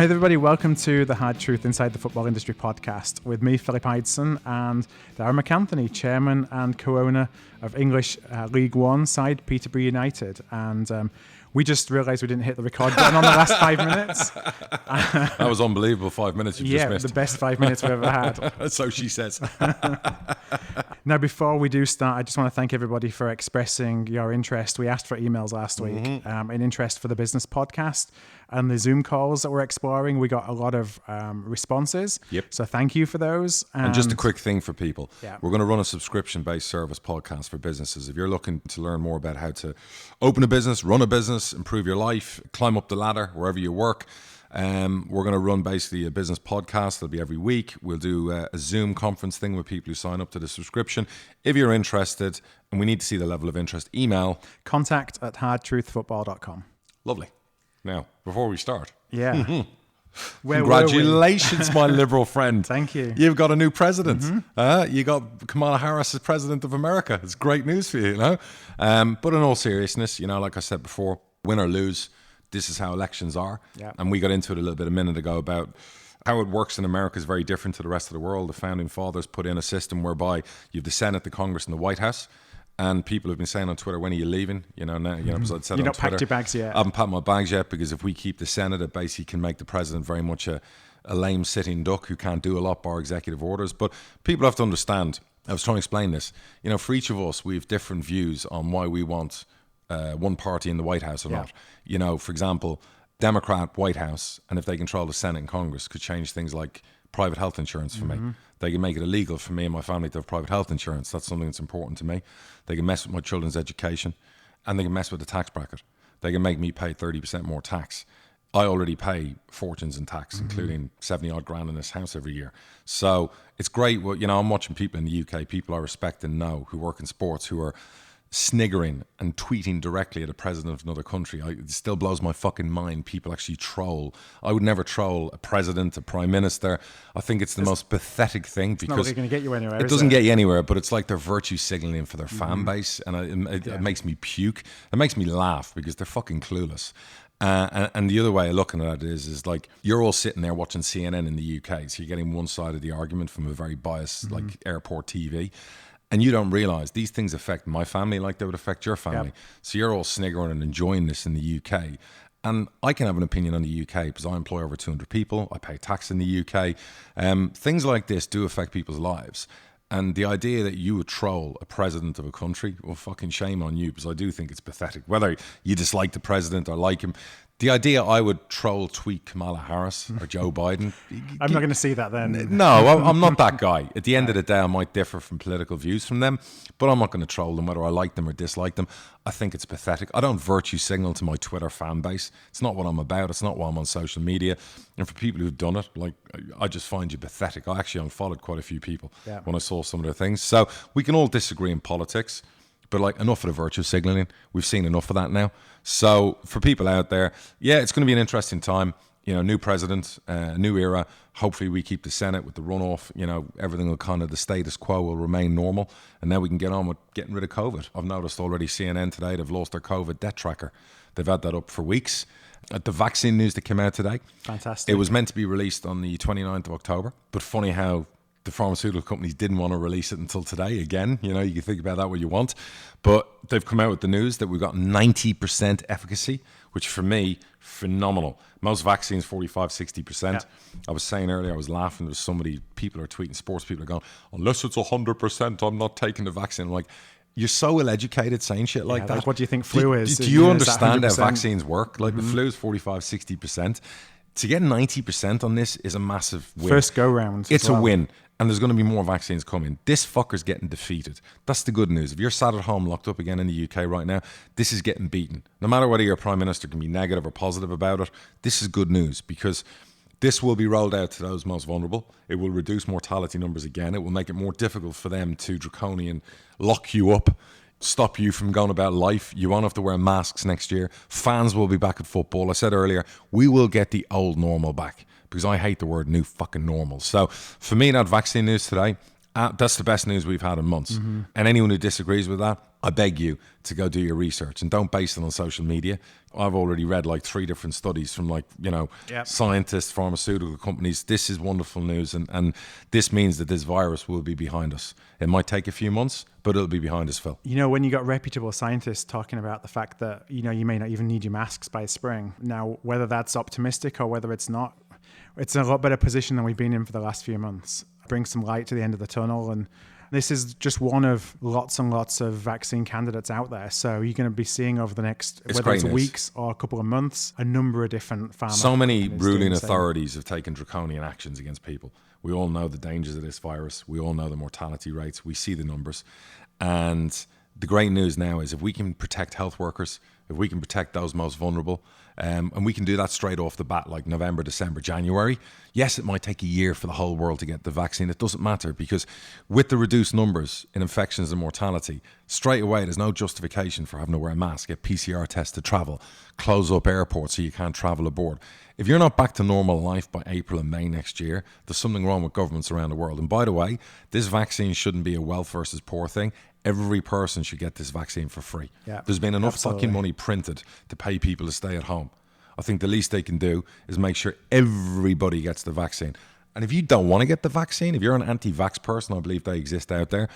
Hi everybody, welcome to the Hard Truth Inside the Football Industry podcast with me, Philip Ideson, and Darragh MacAnthony, chairman and co-owner of English League One side Peterborough United. And we just realised we didn't hit the record button on the last 5 minutes. That was unbelievable 5 minutes you just missed. Yeah, the best 5 minutes we've ever had. So she says. Now, before we do start, I just want to thank everybody for expressing your interest. We asked for emails last week, in interest for the business podcast and the Zoom calls that we're exploring. We got a lot of responses. Yep. So thank you for those. And just a quick thing for people. Yeah. We're going to run a subscription-based service podcast for businesses. If you're looking to learn more about how to open a business, run a business, improve your life, climb up the ladder wherever you work, we're going to run basically a business podcast. It'll be every week. We'll do a Zoom conference thing with people who sign up to the subscription. If you're interested, and we need to see the level of interest, email contact@hardtruthfootball.com. Lovely. Now, before we start. Yeah. Congratulations, my liberal friend. Thank you. You've got a new president. You got Kamala Harris as president of America. It's great news for you, you know. But in all seriousness, you know, like I said before, win or lose, this is how elections are. Yeah. And we got into it a little bit a minute ago about how it works in America is very different to the rest of the world. The founding fathers put in a system whereby you have the Senate, the Congress, and the White House. And people have been saying on Twitter, when are you leaving? You know, now, because I'd said You've on not Twitter, packed your bags yet. I haven't packed my bags yet, because if we keep the Senate, it basically can make the president very much a lame sitting duck who can't do a lot bar executive orders. But people have to understand, I was trying to explain this, you know, for each of us, we have different views on why we want one party in the White House or not. You know, for example, Democrat White House, and if they control the Senate and Congress, could change things like private health insurance for me. They can make it illegal for me and my family to have private health insurance. That's something that's important to me. They can mess with my children's education, and they can mess with the tax bracket. They can make me pay 30% more tax. I already pay fortunes in tax, including 70 odd grand in this house every year. So it's great. Well, you know, I'm watching people in the UK, people I respect and know who work in sports, who are sniggering and tweeting directly at a president of another country. It still blows my fucking mind. People actually troll. I would never troll a president, a prime minister. I think it's the most pathetic thing, because It's not really going to get you anywhere. It doesn't get you anywhere, but it's like they're virtue signaling for their fan base, and it makes me puke. It makes me laugh because they're fucking clueless. And the other way of looking at it is like, you're all sitting there watching CNN in the UK, so you're getting one side of the argument from a very biased like airport TV. And you don't realise these things affect my family like they would affect your family. Yep. So you're all sniggering and enjoying this in the UK. And I can have an opinion on the UK because I employ over 200 people. I pay tax in the UK. Things like this do affect people's lives. And the idea that you would troll a president of a country, well, fucking shame on you, because I do think it's pathetic. Whether you dislike the president or like him, the idea I would troll tweet Kamala Harris or Joe Biden. I'm not going to see that then. No, I'm not that guy. At the end of the day, I might differ from political views from them, but I'm not going to troll them, whether I like them or dislike them. I think it's pathetic. I don't virtue signal to my Twitter fan base. It's not what I'm about. It's not why I'm on social media. And for people who've done it, like, I just find you pathetic. I actually unfollowed quite a few people when I saw some of their things. So we can all disagree in politics, but like, enough of the virtue signaling. We've seen enough of that now. So for people out there, yeah, it's going to be an interesting time. You know, new president, new era. Hopefully we keep the Senate with the runoff. You know, everything will kind of, the status quo will remain normal. And now we can get on with getting rid of COVID. I've noticed already CNN today, they've lost their COVID death tracker. They've had that up for weeks. The vaccine news that came out today. Fantastic. It was meant to be released on the 29th of October. But funny how the pharmaceutical companies didn't want to release it until today. Again, you know, you can think about that what you want. But they've come out with the news that we've got 90% efficacy, which for me, phenomenal. Most vaccines, 45, 60%. Yeah. I was saying earlier, I was laughing. There was somebody, people are tweeting, sports people are going, unless it's 100%, I'm not taking the vaccine. I'm like, you're so ill-educated saying shit like that. Like, what do you think flu is? Do you understand how vaccines work? Like, the flu is 45, 60%. To get 90% on this is a massive win. First go-round. It's a win. And there's going to be more vaccines coming. This fucker's getting defeated. That's the good news. If you're sat at home locked up again in the UK right now, this is getting beaten. No matter whether your Prime Minister can be negative or positive about it, this is good news, because this will be rolled out to those most vulnerable. It will reduce mortality numbers again. It will make it more difficult for them to draconian lock you up, stop you from going about life. You won't have to wear masks next year. Fans will be back at football. I said earlier, we will get the old normal back, because I hate the word new fucking normal. So for me, that vaccine news today, that's the best news we've had in months. And anyone who disagrees with that, I beg you to go do your research and don't base it on social media. I've already read like 3 different studies from scientists, pharmaceutical companies. This is wonderful news, and this means that this virus will be behind us. It might take a few months, but it'll be behind us, Phil. When you got reputable scientists talking about the fact that, you may not even need your masks by spring. Now, whether that's optimistic or whether it's not, it's a lot better position than we've been in for the last few months. Bring some light to the end of the tunnel, and this is just one of lots and lots of vaccine candidates out there. So you're going to be seeing over the next, whether it's weeks or a couple of months, a number of different pharma. So many ruling authorities have taken draconian actions against people. We all know the dangers of this virus. We all know the mortality rates. We see the numbers. And the great news now is if we can protect health workers, if we can protect those most vulnerable, and we can do that straight off the bat, like November, December, January. Yes, it might take a year for the whole world to get the vaccine. It doesn't matter, because with the reduced numbers in infections and mortality, straight away there's no justification for having to wear a mask, get PCR tests to travel, close up airports so you can't travel aboard. If you're not back to normal life by April and May next year, there's something wrong with governments around the world. And by the way, this vaccine shouldn't be a wealth versus poor thing. Every person should get this vaccine for free. Yeah, there's been enough fucking money printed to pay people to stay at home. I think the least they can do is make sure everybody gets the vaccine. And if you don't want to get the vaccine, if you're an anti-vax person, I believe they exist out there,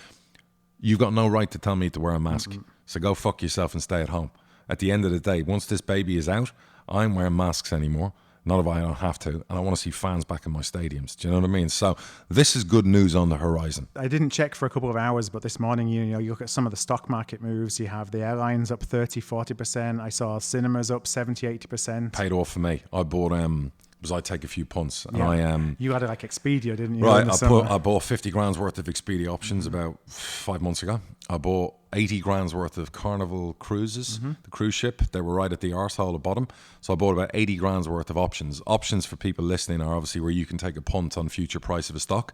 you've got no right to tell me to wear a mask. Mm-hmm. So go fuck yourself and stay at home. At the end of the day, once this baby is out, I'm wearing masks anymore. Not if I don't have to. And I want to see fans back in my stadiums. Do you know what I mean? So this is good news on the horizon. I didn't check for a couple of hours, but this morning, you look at some of the stock market moves. You have the airlines up 30, 40%. I saw cinemas up 70, 80%. Paid off for me. I bought, because I take a few punts. And you had it like Expedia, didn't you? Right. I bought 50 grand's worth of Expedia options about 5 months ago. I bought 80 grand's worth of Carnival cruises, the cruise ship. They were right at the arsehole at the bottom. So I bought about 80 grand's worth of options. Options for people listening are obviously where you can take a punt on future price of a stock.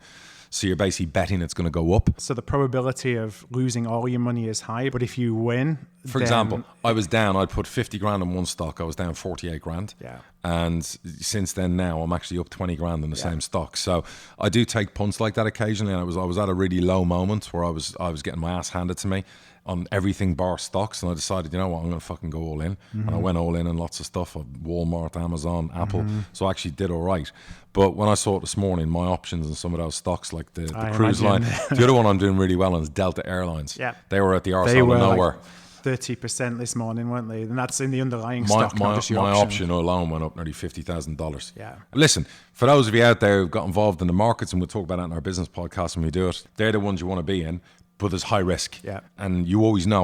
So you're basically betting it's going to go up. So the probability of losing all your money is high, but if you win... For example, I was down, I'd put 50 grand in one stock. I was down 48 grand. Yeah. And since then now, I'm actually up 20 grand in the same stock. So I do take punts like that occasionally. And I was at a really low moment where I was getting my ass handed to me on everything bar stocks, and I decided, you know what, I'm going to fucking go all in. And I went all in on lots of stuff, Walmart, Amazon, Apple. So I actually did all right. But when I saw it this morning, my options on some of those stocks, like the cruise line, the other one I'm doing really well on is Delta Airlines. Yeah. They were at the arsehole of nowhere. Like 30% this morning, weren't they? And that's in the underlying stock, not just your my option. option alone went up nearly $50,000. Yeah. Listen, for those of you out there who've got involved in the markets, and we'll talk about that in our business podcast when we do it, they're the ones you want to be in. But there's high risk. Yeah. And I always know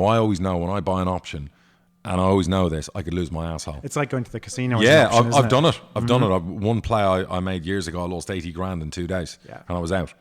when I buy an option, and I always know this, I could lose my asshole. It's like going to the casino. Yeah, I've done it. I've done it. One play I made years ago, I lost 80 grand in 2 days. Yeah. And I was out.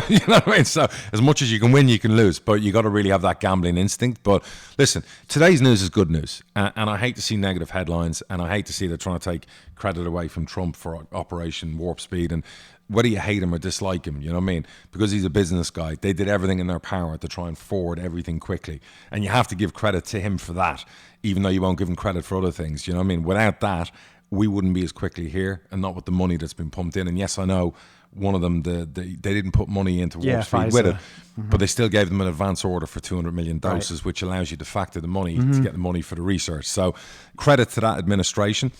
You know what I mean? So as much as you can win, you can lose. But you got to really have that gambling instinct. But listen, today's news is good news. And I hate to see negative headlines. And I hate to see they're trying to take credit away from Trump for Operation Warp Speed. And whether you hate him or dislike him, you know what I mean? Because he's a business guy, they did everything in their power to try and forward everything quickly. And you have to give credit to him for that, even though you won't give him credit for other things. You know what I mean? Without that, we wouldn't be as quickly here, and not with the money that's been pumped in. And yes, I know one of them, they didn't put money into Warp Speed with it, but they still gave them an advance order for 200 million doses, which allows you to factor the money to get the money for the research. So credit to that administration.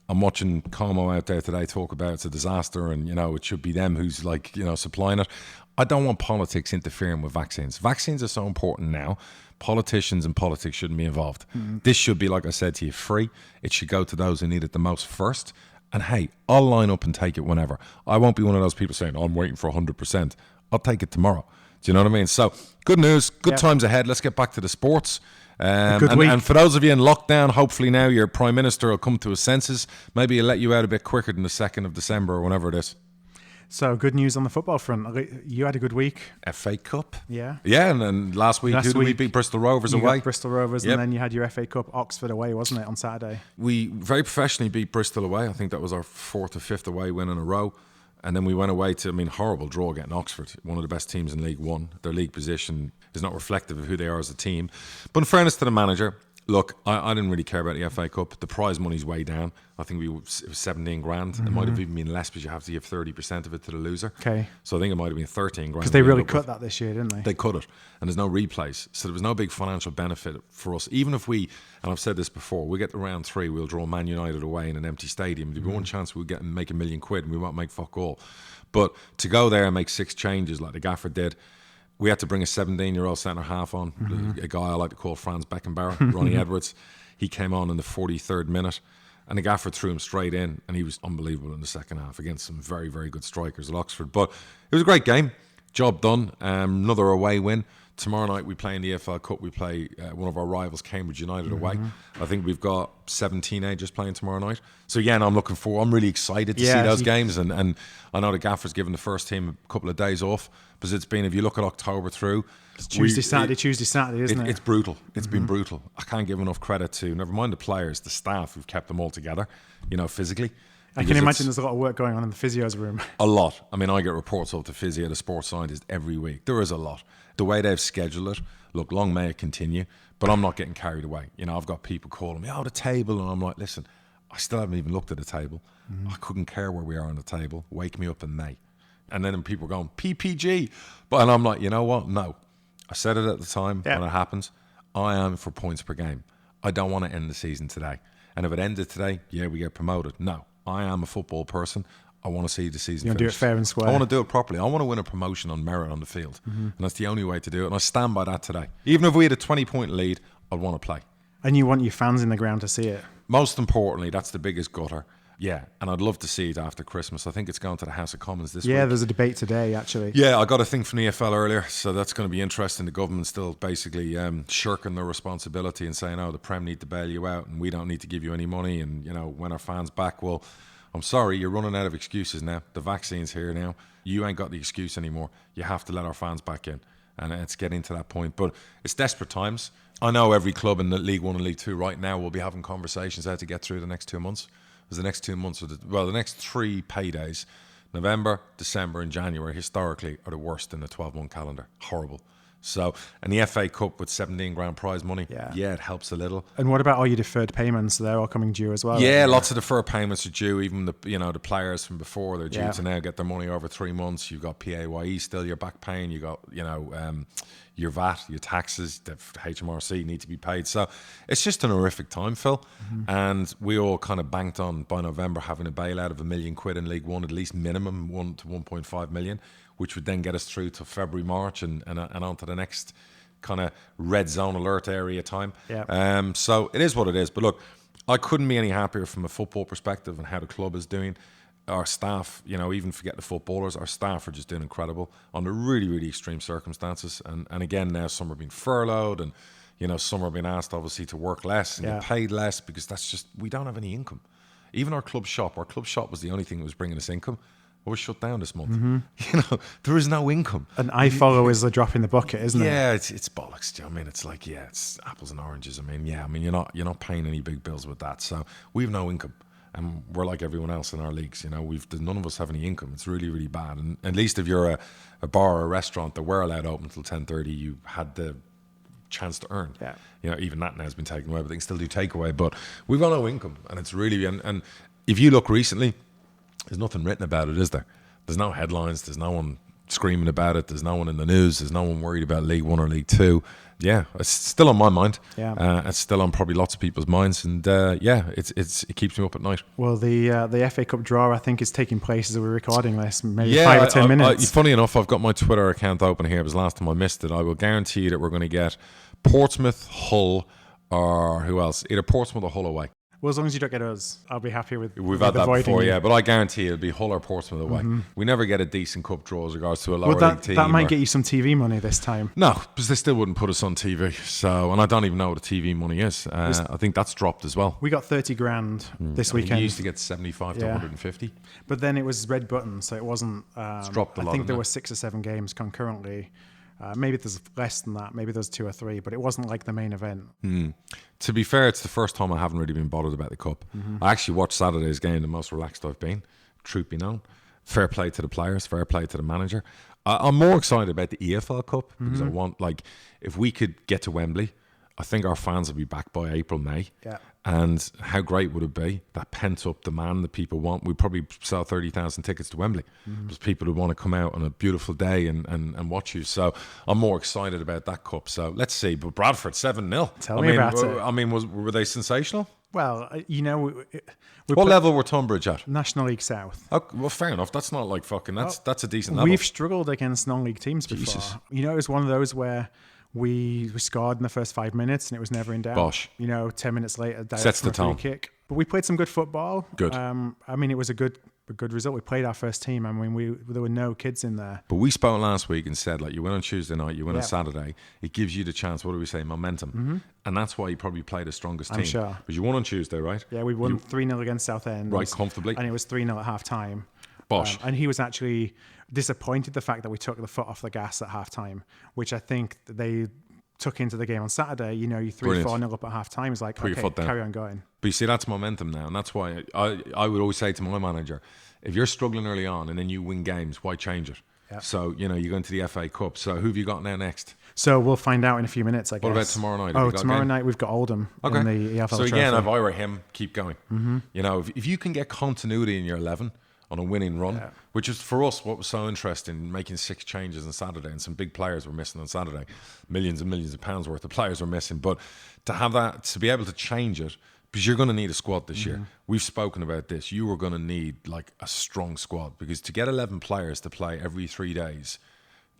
I'm watching Como out there today talk about it's a disaster and, it should be them who's supplying it. I don't want politics interfering with vaccines. Vaccines are so important now. Politicians and politics shouldn't be involved. This should be, like I said to you, free. It should go to those who need it the most first. And hey, I'll line up and take it whenever. I won't be one of those people saying, I'm waiting for 100%. I'll take it tomorrow. Do you know what I mean? So good news, good times ahead. Let's get back to the sports. And for those of you in lockdown, hopefully now your Prime Minister will come to his senses. Maybe he'll let you out a bit quicker than the 2nd of December or whenever it is. So good news on the football front. You had a good week. FA Cup. Yeah. Yeah, and then last week, who did we beat? Bristol Rovers away. Got Bristol Rovers, and then you had your FA Cup Oxford away, wasn't it, on Saturday? We very professionally beat Bristol away. I think that was our 4th or 5th away win in a row. And then we went away to, horrible draw against Oxford, one of the best teams in League One. Their league position is not reflective of who they are as a team. But in fairness to the manager, Look, I didn't really care about the FA Cup. The prize money's way down. I think it was 17 grand. It might have even been less because you have to give 30% of it to the loser. Okay. So I think it might have been 13 grand. Because they really cut that this year, didn't they? They cut it. And there's no replays. So there was no big financial benefit for us. Even if we, and I've said this before, we get to round 3, we'll draw Man United away in an empty stadium. There'll be one chance we'll get and make £1 million and we won't make fuck all. But to go there and make 6 changes like the gaffer did, we had to bring a 17-year-old centre-half on, a guy I like to call Franz Beckenbauer, Ronnie Edwards. He came on in the 43rd minute, and the gaffer threw him straight in, and he was unbelievable in the second half against some very, very good strikers at Oxford. But it was a great game. Job done. Another away win. Tomorrow night we play in the EFL Cup. We play one of our rivals, Cambridge United, away. I think we've got 7 teenagers playing tomorrow night. So again, I'm really excited to see those games. And I know the gaffer's given the first team a couple of days off because it's been, if you look at October through, it's Tuesday, Saturday, isn't it? It's brutal. It's been brutal. I can't give enough credit to, never mind the players, the staff who've kept them all together, physically. I can imagine there's a lot of work going on in the physio's room. A lot. I mean, I get reports of the physio, the sports scientist every week. There is a lot. The way they've scheduled it, look, long may it continue, but I'm not getting carried away. I've got people calling me, the table, and I'm like, listen, I still haven't even looked at the table. I couldn't care where we are on the table. Wake me up in May. And then people are going, PPG. And I'm like, you know what? No. I said it at the time when it happens. I am for points per game. I don't want to end the season today. And if it ended today, we get promoted. No. I am a football person. I want to see the season You want to do it fair and square. I want to do it properly. I want to win a promotion on merit on the field. And that's the only way to do it. And I stand by that today. Even if we had a 20-point lead, I'd want to play. And you want your fans in the ground to see it. Most importantly, that's the biggest gutter. Yeah, and I'd love to see it after Christmas. I think it's going to the House of Commons this week. Yeah, there's a debate today, actually. Yeah, I got a thing from the EFL earlier, so that's going to be interesting. The government's still basically shirking their responsibility and saying, the Prem need to bail you out and we don't need to give you any money. And, when our fans back, well, I'm sorry, you're running out of excuses now. The vaccine's here now. You ain't got the excuse anymore. You have to let our fans back in. And it's getting to that point. But it's desperate times. I know every club in the League 1 and League 2 right now will be having conversations how to get through the next 2 months. Because the next 2 months, the next 3 paydays, November, December and January, historically, are the worst in the 12-month calendar. Horrible. So, and the FA Cup with 17 grand prize money, it helps a little. And what about all your deferred payments? They're all coming due as well. Yeah, lots of deferred payments are due. Even the players from before, they're due to now get their money over 3 months. You've got PAYE still, you're back paying. You got your VAT, your taxes, the HMRC need to be paid. So it's just an horrific time, Phil. And we all kind of banked on by November having a bailout of £1 million in League 1, at least minimum 1 to 1.5 million. Which would then get us through to February, March, and on to the next kind of red zone alert area time. So it is what it is. But look, I couldn't be any happier from a football perspective and how the club is doing. Our staff, even forget the footballers, our staff are just doing incredible under really, really extreme circumstances. And again, now some are being furloughed and, some are being asked, obviously, to work less and get paid less because that's just, we don't have any income. Even our club shop was the only thing that was bringing us income. We're shut down this month. There is no income. And iFollow is a drop in the bucket, isn't it? Yeah, it's bollocks. I mean, it's like, it's apples and oranges. I mean, you're not paying any big bills with that. So we have no income, and we're like everyone else in our leagues. None of us have any income. It's really, really bad. And at least if you're a bar or a restaurant that were allowed open until 10:30, you had the chance to earn. Even that now has been taken away, but they can still do takeaway. But we've got no income, and it's really and if you look recently. There's nothing written about it, is there? There's no headlines. There's no one screaming about it. There's no one in the news. There's no one worried about League 1 or League 2. Yeah, it's still on my mind. It's still on probably lots of people's minds. And it keeps me up at night. Well, the FA Cup draw, I think, is taking place as we're recording this. Maybe 5 or 10 minutes. Funny enough, I've got my Twitter account open here. It was the last time I missed it. I will guarantee you that we're going to get Portsmouth, Hull, or who else? Either Portsmouth or Hull away. Well, as long as you don't get us, I'll be happy with. We've had that before, but I guarantee it'll be Hull or Portsmouth away. We never get a decent cup draw as regards to a lower league team. That might get you some TV money this time. No, because they still wouldn't put us on TV. So, and I don't even know what the TV money is. I think that's dropped as well. We got 30 grand this weekend. We used to get 75 to 150. But then it was red button, so it wasn't. It's dropped a lot. I think there were 6 or 7 games concurrently. Maybe there's less than that. Maybe there's 2 or 3, but it wasn't like the main event. To be fair, it's the first time I haven't really been bothered about the cup. I actually watched Saturday's game, the most relaxed I've been. Truth be known. Fair play to the players, fair play to the manager. I'm more excited about the EFL Cup because I want, if we could get to Wembley, I think our fans will be back by April, May. Yeah. And how great would it be? That pent-up demand that people want. We'd probably sell 30,000 tickets to Wembley. Because people would want to come out on a beautiful day and watch you. So I'm more excited about that cup. So let's see. But Bradford, 7-0. Tell me about it. I mean, were they sensational? Well, What level were Tunbridge at? National League South. Oh, well, fair enough. That's not like fucking... That's a decent level. We've struggled against non-league teams before. Jesus. It was one of those where we scored in the first 5 minutes and it was never in doubt. Bosh. 10 minutes later, Sets the tone. free kick. But we played some good football. Good. It was a good result. We played our first team. There were no kids in there. But we spoke last week and said, like, you win on Tuesday night, you win on Yeah. Saturday. It gives you the chance, what do we say, momentum. And that's why you probably played the strongest team. I'm sure. Because you won on Tuesday, right? Yeah, we won 3-0 against Southend. Right, comfortably. And it was 3-0 at half-time. Bosh. And he was actually disappointed the fact that we took the foot off the gas at half-time, which I think they took into the game on Saturday. You 3-4-0 up at half-time. It's like, Put your okay, foot down. carry on going. But you see, that's momentum now. And that's why I would always say to my manager, if you're struggling early on and then you win games, why change it? Yeah. So, you go into the FA Cup. So who have you got now next? So we'll find out in a few minutes, I guess. What about tomorrow night? Have you got a Tomorrow game? night we've got Oldham in the EFL So Trophy. again, if I were him, keep going. If you can get continuity in your 11 on a winning run, which is for us what was so interesting, making 6 changes on Saturday, and some big players were missing on Saturday, millions and millions of pounds worth of players were missing. But to have that, to be able to change it, because you're going to need a squad this year. We've spoken about this. You are going to need like a strong squad, because to get 11 players to play every 3 days,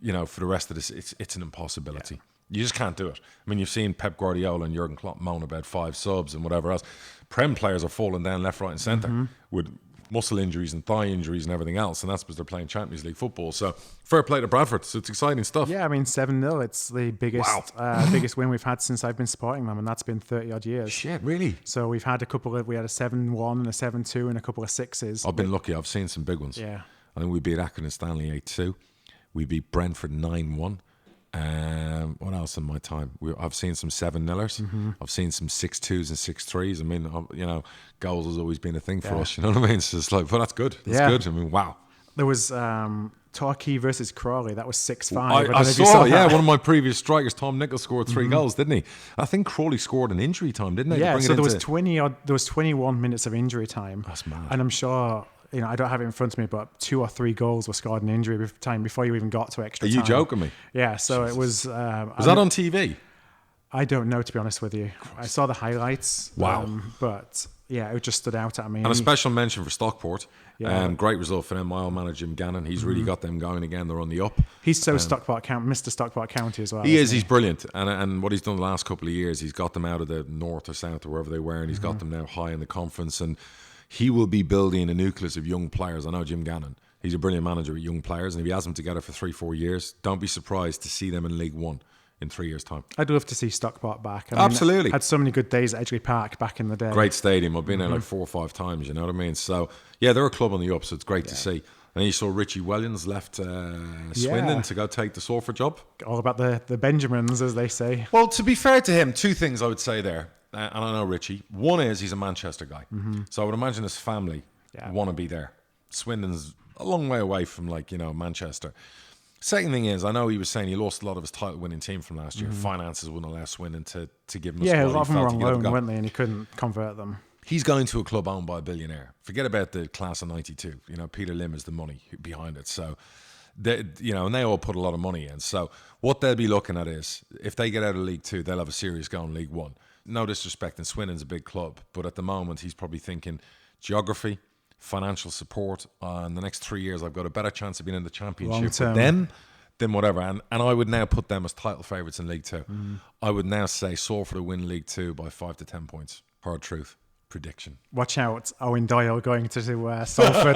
for the rest of this, it's an impossibility. Yeah. You just can't do it. I mean, you've seen Pep Guardiola and Jurgen Klopp moan about 5 subs and whatever else. Prem players are falling down left, right and centre with muscle injuries and thigh injuries and everything else, and that's because they're playing Champions League football. So fair play to Bradford. So it's exciting stuff. Yeah, 7-0. It's the biggest win we've had since I've been supporting them, and that's been 30 odd years. Shit, really? So we've had we had a 7-1 and a 7-2 and a couple of 6s. I've been lucky. I've seen some big ones. Yeah. I think we beat Accrington Stanley 8-2. We beat Brentford 9-1. What else in my time? I've seen some 7-0ers. I've seen some 6-2s and 6-3s. I mean, goals has always been a thing for us. You know what I mean? So it's like, well, that's good. That's good. I mean, wow. There was Torquay versus Crawley. That was 6-5. I saw one of my previous strikers, Tom Nichols, scored 3 goals, didn't he? I think Crawley scored in injury time, didn't they? Yeah, so there was 21 minutes of injury time. That's mad. And I'm sure... I don't have it in front of me, but 2 or 3 goals were scored in injury time before you even got to extra time. Are you joking me? Yeah, so it was... was that on TV? I don't know, to be honest with you. I saw the highlights. Wow. But, yeah, it just stood out at me. And a special mention for Stockport. Yeah. Great result for them. My old manager, Jim Gannon, he's really got them going again. They're on the up. He's so Mr. Stockport County as well. He is. He's brilliant. And what he's done the last couple of years, he's got them out of the north or south or wherever they were, and he's got them now high in the conference. And he will be building a nucleus of young players. I know Jim Gannon. He's a brilliant manager with young players. And if he has them together for 3-4 years, don't be surprised to see them in League One in 3 years' time. I'd love to see Stockport back. Absolutely. I had so many good days at Edgeley Park back in the day. Great stadium. I've been there like 4 or 5 times, you know what I mean? So, yeah, they're a club on the up, so it's great to see. And you saw Richie Williams left Swindon to go take the Salford job. All about the Benjamins, as they say. Well, to be fair to him, 2 things I would say there. And I know Richie. One is he's a Manchester guy. So I would imagine his family want to be there. Swindon's a long way away from, Manchester. Second thing is, I know he was saying he lost a lot of his title-winning team from last year. Finances wouldn't allow Swindon to give him a Yeah, a squad lot of he them were felt on he could loan, have weren't they? And he couldn't convert them. He's going to a club owned by a billionaire. Forget about the class of 92. Peter Lim is the money behind it. So, and they all put a lot of money in. So what they'll be looking at is, if they get out of League 2, they'll have a serious go in League 1. No disrespect, and Swindon's a big club. But at the moment, he's probably thinking geography, financial support. In the next 3 years, I've got a better chance of being in the Championship with them than whatever. And I would now put them as title favourites in League 2. I would now say Salford will win League 2 by 5 to 10 points. Hard truth. Prediction. Watch out, Owen Doyle going to Salford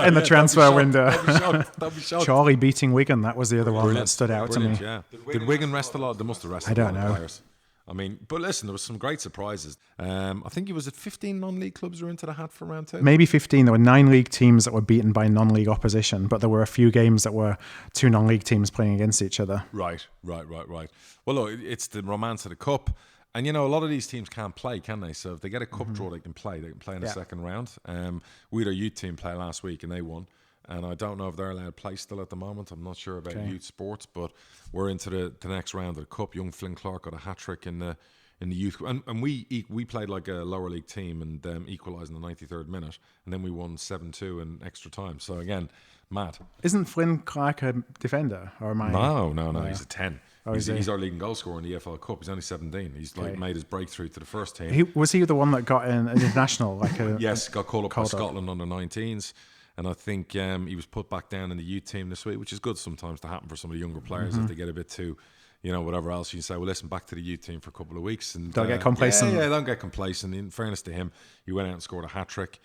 in the transfer window. That'd be shocked. Charlie beating Wigan, that was the other one that stood out to me. Yeah. Did Wigan rest a lot? They must have rested a lot of players. I mean, but listen, there was some great surprises. I think it was 15 non-league clubs were into the hat for round 2. Maybe 15. There were 9 league teams that were beaten by non-league opposition, but there were a few games that were 2 non-league teams playing against each other. Right. Well, look, it's the romance of the cup. And, a lot of these teams can't play, can they? So if they get a cup draw, they can play. They can play in the second round. We had our youth team play last week and they won. and I don't know if they're allowed to play still at the moment. I'm not sure about youth sports, but we're into the next round of the Cup. Young Flynn Clark got a hat-trick in the youth, and we played like a lower league team and equalised in the 93rd minute, and then we won 7-2 in extra time. So again, mad. Isn't Flynn Clark a defender, or am I? No. He's a 10. Oh, he's our leading goal scorer in the EFL Cup. He's only 17. He's made his breakthrough to the first team. Was he the one that got an international? Yes, got called up by Scotland under 19s. And I think he was put back down in the youth team this week, which is good sometimes to happen for some of the younger players if they get a bit too, whatever else. You can say, well, listen, back to the youth team for a couple of weeks. And don't get complacent. Yeah, don't get complacent. In fairness to him, he went out and scored a hat-trick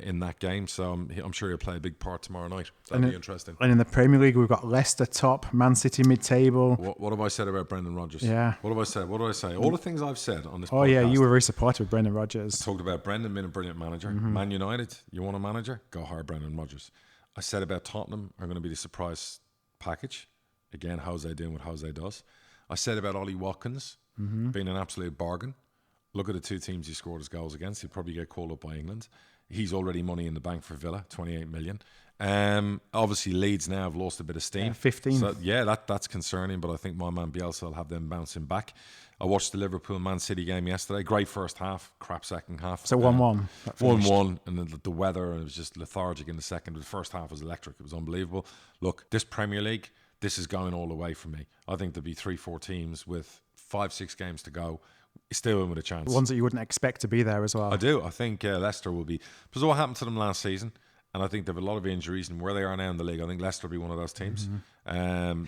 in that game. So I'm sure he'll play a big part tomorrow night. That'll be interesting. And in the Premier League, we've got Leicester top, Man City mid-table. What have I said about Brendan Rodgers? Yeah. What have I said? What did I say? All the things I've said on this podcast. Oh, yeah, you were very supportive of Brendan Rodgers. I talked about Brendan being a brilliant manager. Man United, you want a manager? Go hire Brendan Rodgers. I said about Tottenham are going to be the surprise package. Again, Jose doing what Jose does. I said about Ollie Watkins being an absolute bargain. Look at the two teams he scored his goals against. He'll probably get called up by England. He's already money in the bank for Villa, 28 million. Obviously, Leeds now have lost a bit of steam. Yeah, 15. So, that's concerning, but I think my man Bielsa will have them bouncing back. I watched the Liverpool-Man City game yesterday. Great first half, crap second half. So 1-1. 1-1, and the weather, and it was just lethargic in the second. The first half was electric. It was unbelievable. Look, this Premier League, this is going all the way for me. I think there'll be 3-4 teams with 5-6 games to go, still in with a chance. The ones that you wouldn't expect to be there as well. I do. I think Leicester will be. Because what happened to them last season, and I think they have a lot of injuries, and where they are now in the league, I think Leicester will be one of those teams.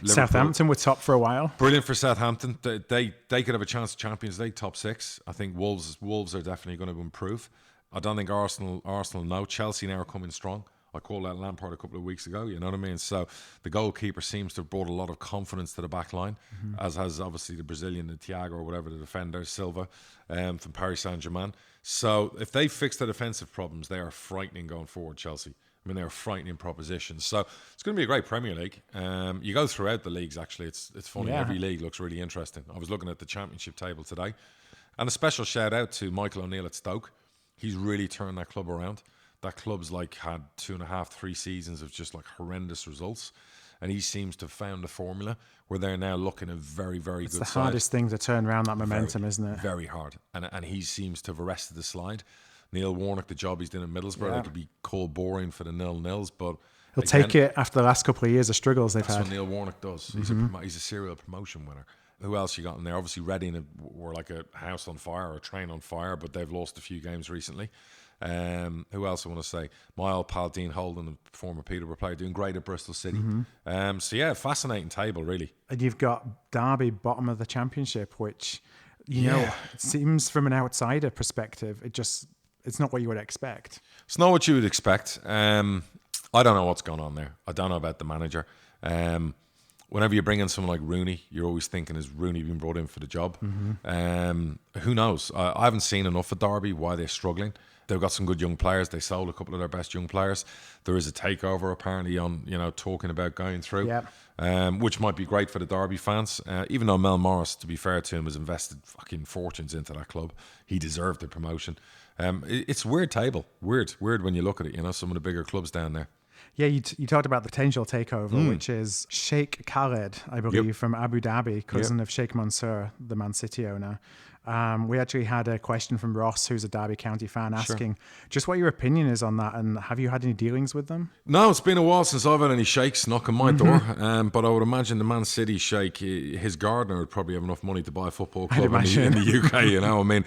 Southampton were top for a while. Brilliant for Southampton. They could have a chance at Champions League, top 6. I think Wolves are definitely going to improve. I don't think Arsenal know. Chelsea now are coming strong. I called out Lampard a couple of weeks ago, you know what I mean? So the goalkeeper seems to have brought a lot of confidence to the back line, as has obviously the Brazilian, the Thiago or whatever, the defender, Silva, from Paris Saint-Germain. So if they fix the defensive problems, they are frightening going forward, Chelsea. I mean, they're a frightening proposition. So it's going to be a great Premier League. You go throughout the leagues, actually. It's funny. Yeah. Every league looks really interesting. I was looking at the Championship table today. And a special shout out to Michael O'Neill at Stoke. He's really turned that club around. That club's had 2.5, 3 seasons of just horrendous results. And he seems to have found a formula where they're now looking at very, very good side. It's the hardest thing to turn around that momentum, isn't it? Very hard. And he seems to have arrested the slide. Neil Warnock, the job he's doing at Middlesbrough, that could be cold boring for the 0-0s, but he'll take it after the last couple of years of struggles they've had. That's what Neil Warnock does. He's a serial promotion winner. Who else you got in there? Obviously, Reading were like a house on fire or a train on fire, but they've lost a few games recently. Who else I want to say? My old pal Dean Holden, the former Peterborough player, doing great at Bristol City. So yeah, fascinating table, really. And you've got Derby bottom of the Championship, which you know it seems from an outsider perspective, it's not what you would expect. It's not what you would expect. I don't know what's going on there. I don't know about the manager. Whenever you bring in someone like Rooney, you're always thinking, has Rooney been brought in for the job? Who knows? I haven't seen enough of Derby, why they're struggling. They've got some good young players. They sold a couple of their best young players. There is a takeover apparently on, talking about going through, which might be great for the Derby fans. Even though Mel Morris, to be fair to him, has invested fucking fortunes into that club. He deserved the promotion. It's a weird table. Weird when you look at it, some of the bigger clubs down there. Yeah, you talked about the potential takeover, which is Sheikh Khaled, I believe, from Abu Dhabi, cousin of Sheikh Mansour, the Man City owner. We actually had a question from Ross, who's a Derby County fan, asking just what your opinion is on that, and have you had any dealings with them? No, it's been a while since I've had any sheikhs knock on my door, but I would imagine the Man City sheikh, his gardener would probably have enough money to buy a football club in the UK, I mean,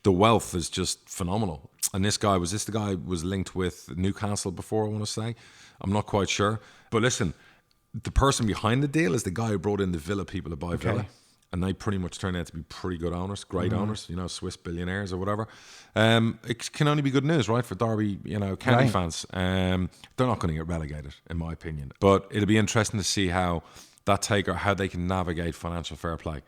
the wealth is just phenomenal. And this guy was linked with Newcastle before, I want to say. I'm not quite sure. But listen, the person behind the deal is the guy who brought in the Villa people to buy Villa. And they pretty much turned out to be pretty good owners, great owners, Swiss billionaires or whatever. It can only be good news, right, for Derby, county fans. They're not going to get relegated, in my opinion. But it'll be interesting to see how they can navigate financial fair play.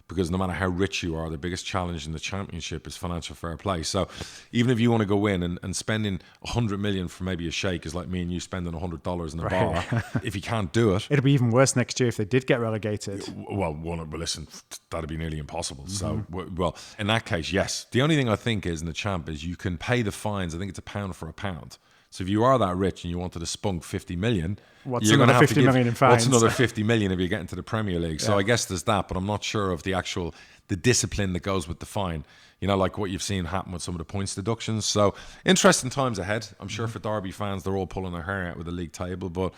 Because no matter how rich you are, the biggest challenge in the Championship is financial fair play. So even if you want to go in and spending 100 million for maybe a shake is like me and you spending $100 in a bar. If you can't do it, it'll be even worse next year if they did get relegated. Well, listen, that'd be nearly impossible. So, well, in that case, yes. The only thing I think is in the Champ is you can pay the fines. I think it's £1 for a pound. So if you are that rich and you wanted to spunk 50 million, what's you're going to another have 50 to give, million in fines? what's another 50 million if you get into the Premier League? So I guess there's that, but I'm not sure of the discipline that goes with the fine. You know, like what you've seen happen with some of the points deductions. So interesting times ahead. I'm sure for Derby fans, they're all pulling their hair out with the league table, but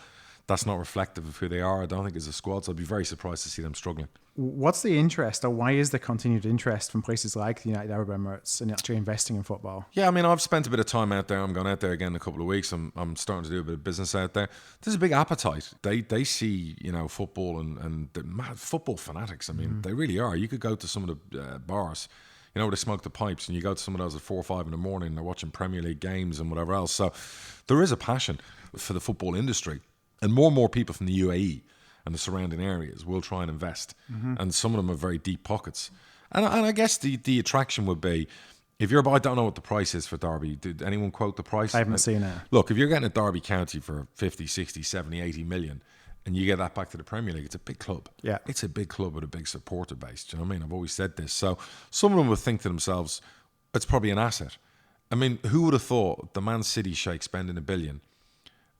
that's not reflective of who they are. I don't think as a squad, so I'd be very surprised to see them struggling. What's the interest, or why is the continued interest from places like the United Arab Emirates in actually investing in football? Yeah, I mean, I've spent a bit of time out there. I'm going out there again in a couple of weeks. I'm starting to do a bit of business out there. There's a big appetite. They see, you know, football and they're mad football fanatics. I mean, they really are. You could go to some of the bars, you know, where they smoke the pipes, and you go to some of those at 4 or 5 in the morning, and they're watching Premier League games and whatever else. So there is a passion for the football industry. And more people from the UAE and the surrounding areas will try and invest. And some of them have very deep pockets. And I guess the attraction would be, if you're, I don't know what the price is for Derby. Did anyone quote the price? I haven't seen it. Look, if you're getting a Derby County for 50, 60, 70, 80 million, and you get that back to the Premier League, it's a big club. Yeah. It's a big club with a big supporter base. Do you know what I mean? I've always said this. So some of them would think to themselves, it's probably an asset. I mean, who would have thought the Man City sheikh spending $1 billion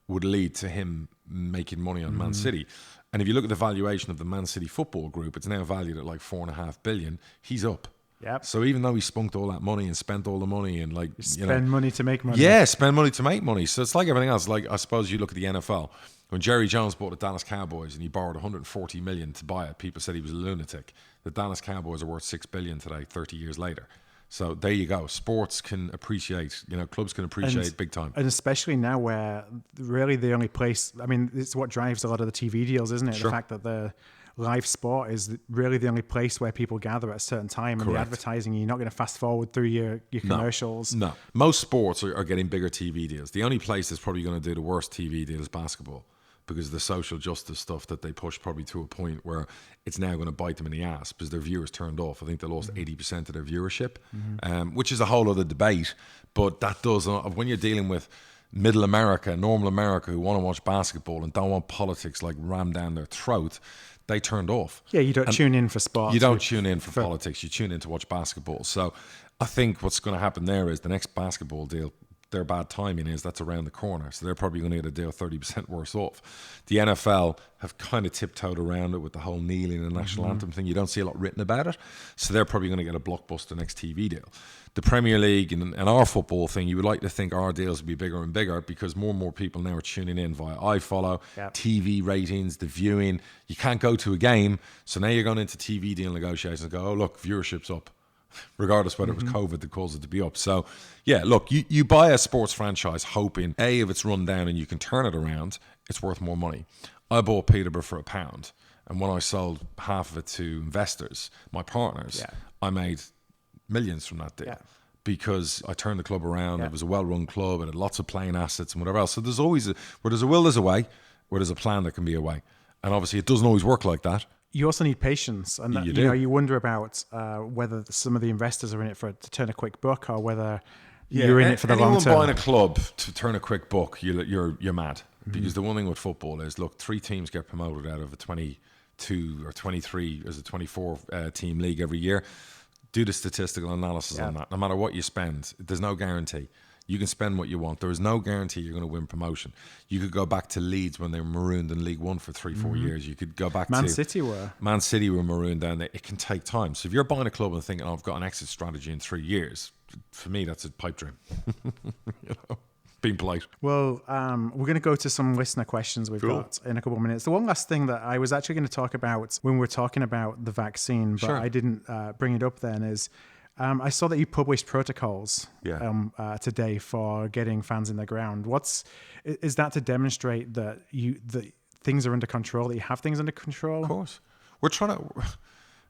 would lead to him making money on Man City? And if you look at the valuation of the Man City football group, it's now valued at like $4.5 billion. He's up. Yep. So even though he spunked all that money and spent all the money and like spend money to make money. Yeah, spend money to make money. So it's like everything else. Like I suppose you look at the NFL. When Jerry Jones bought the Dallas Cowboys and he borrowed $140 million to buy it, people said he was a lunatic. The Dallas Cowboys are worth $6 billion today, 30 years later. So there you go. Sports can appreciate, you know, clubs can appreciate big time. And especially now where really the only place, I mean, it's what drives a lot of the TV deals, isn't it? Sure. The fact that the live sport is really the only place where people gather at a certain time. And the advertising, you're not going to fast forward through your commercials. No. Most sports are getting bigger TV deals. The only place that's probably going to do the worst TV deal is basketball, because of the social justice stuff that they push probably to a point where it's now going to bite them in the ass because their viewers turned off. I think they lost 80% of their viewership, which is a whole other debate. But that does, when you're dealing with middle America, normal America, who want to watch basketball and don't want politics like rammed down their throat, they turned off. Yeah, you don't tune in for sports. You don't tune in for politics. You tune in to watch basketball. So I think what's going to happen there is the next basketball deal, their bad timing is that's around the corner. So they're probably going to get a deal 30% worse off. The NFL have kind of tiptoed around it with the whole kneeling and national anthem thing. You don't see a lot written about it. So they're probably going to get a blockbuster next TV deal. The Premier League and our football thing, you would like to think our deals would be bigger and bigger because more and more people now are tuning in via iFollow, TV ratings, the viewing. You can't go to a game. So now you're going into TV deal negotiations and go, oh, look, viewership's up, regardless whether it was COVID that caused it to be up. So, yeah, look, you buy a sports franchise hoping, A, if it's run down and you can turn it around, it's worth more money. I bought Peterborough for £1, and when I sold half of it to investors, my partners, I made millions from that deal because I turned the club around. It was a well-run club. It had lots of playing assets and whatever else. So there's always, where there's a will, there's a way. Where there's a plan, there can be a way. And obviously it doesn't always work like that. You also need patience, and you know, you wonder about whether some of the investors are in it to turn a quick buck, or whether you're in it for the long term. Anyone buying a club to turn a quick buck, you're mad. Because the one thing with football is, look, 3 teams get promoted out of a 22 or 23 as a 24 team league every year. Do the statistical analysis on that. No matter what you spend, there's no guarantee. You can spend what you want. There is no guarantee you're going to win promotion. You could go back to Leeds when they were marooned in League One for 3-4 years. You could go back Man to City were marooned down there. It can take time. So if you're buying a club and thinking, oh, I've got an exit strategy in 3 years, for me, that's a pipe dream. You know, being polite. Well, we're going to go to some listener questions we've got in a couple of minutes. The one last thing that I was actually going to talk about when we're talking about the vaccine, but I didn't bring it up then, is I saw that you published protocols today for getting fans in the ground. Is that to demonstrate that things are under control, that you have things under control? Of course. We're trying to,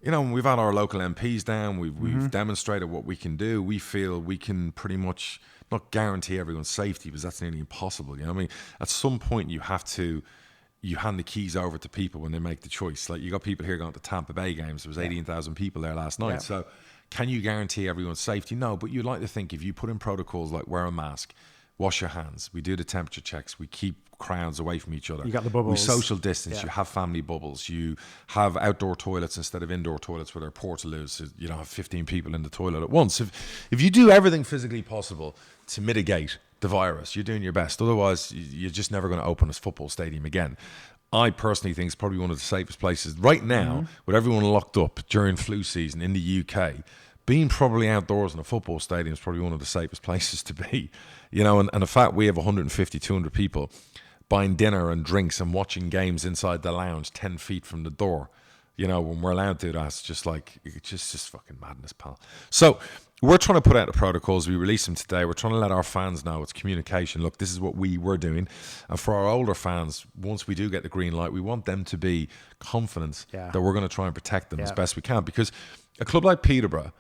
you know, we've had our local MPs down. We've demonstrated what we can do. We feel we can pretty much not guarantee everyone's safety, because that's nearly impossible. You know what I mean? At some point you hand the keys over to people when they make the choice. Like, you got people here going to Tampa Bay games. There was 18,000 people there last night. So can you guarantee everyone's safety? No, but you'd like to think if you put in protocols like wear a mask, wash your hands, we do the temperature checks, we keep crowds away from each other. You got the bubbles. We social distance, you have family bubbles, you have outdoor toilets instead of indoor toilets where they're portaloos, so you don't have 15 people in the toilet at once. If you do everything physically possible to mitigate the virus. You're doing your best. Otherwise, you're just never going to open a football stadium again. I personally think it's probably one of the safest places right now, with everyone locked up during flu season in the UK. Being probably outdoors in a football stadium is probably one of the safest places to be. You know, and the fact we have 150, 200 people buying dinner and drinks and watching games inside the lounge 10 feet from the door, you know, when we're allowed to do that, it's just like, it's just fucking madness, pal. So we're trying to put out the protocols. We release them today. We're trying to let our fans know it's communication. Look, this is what we were doing. And for our older fans, once we do get the green light, we want them to be confident that we're going to try and protect them as best we can. Because a club like Peterborough,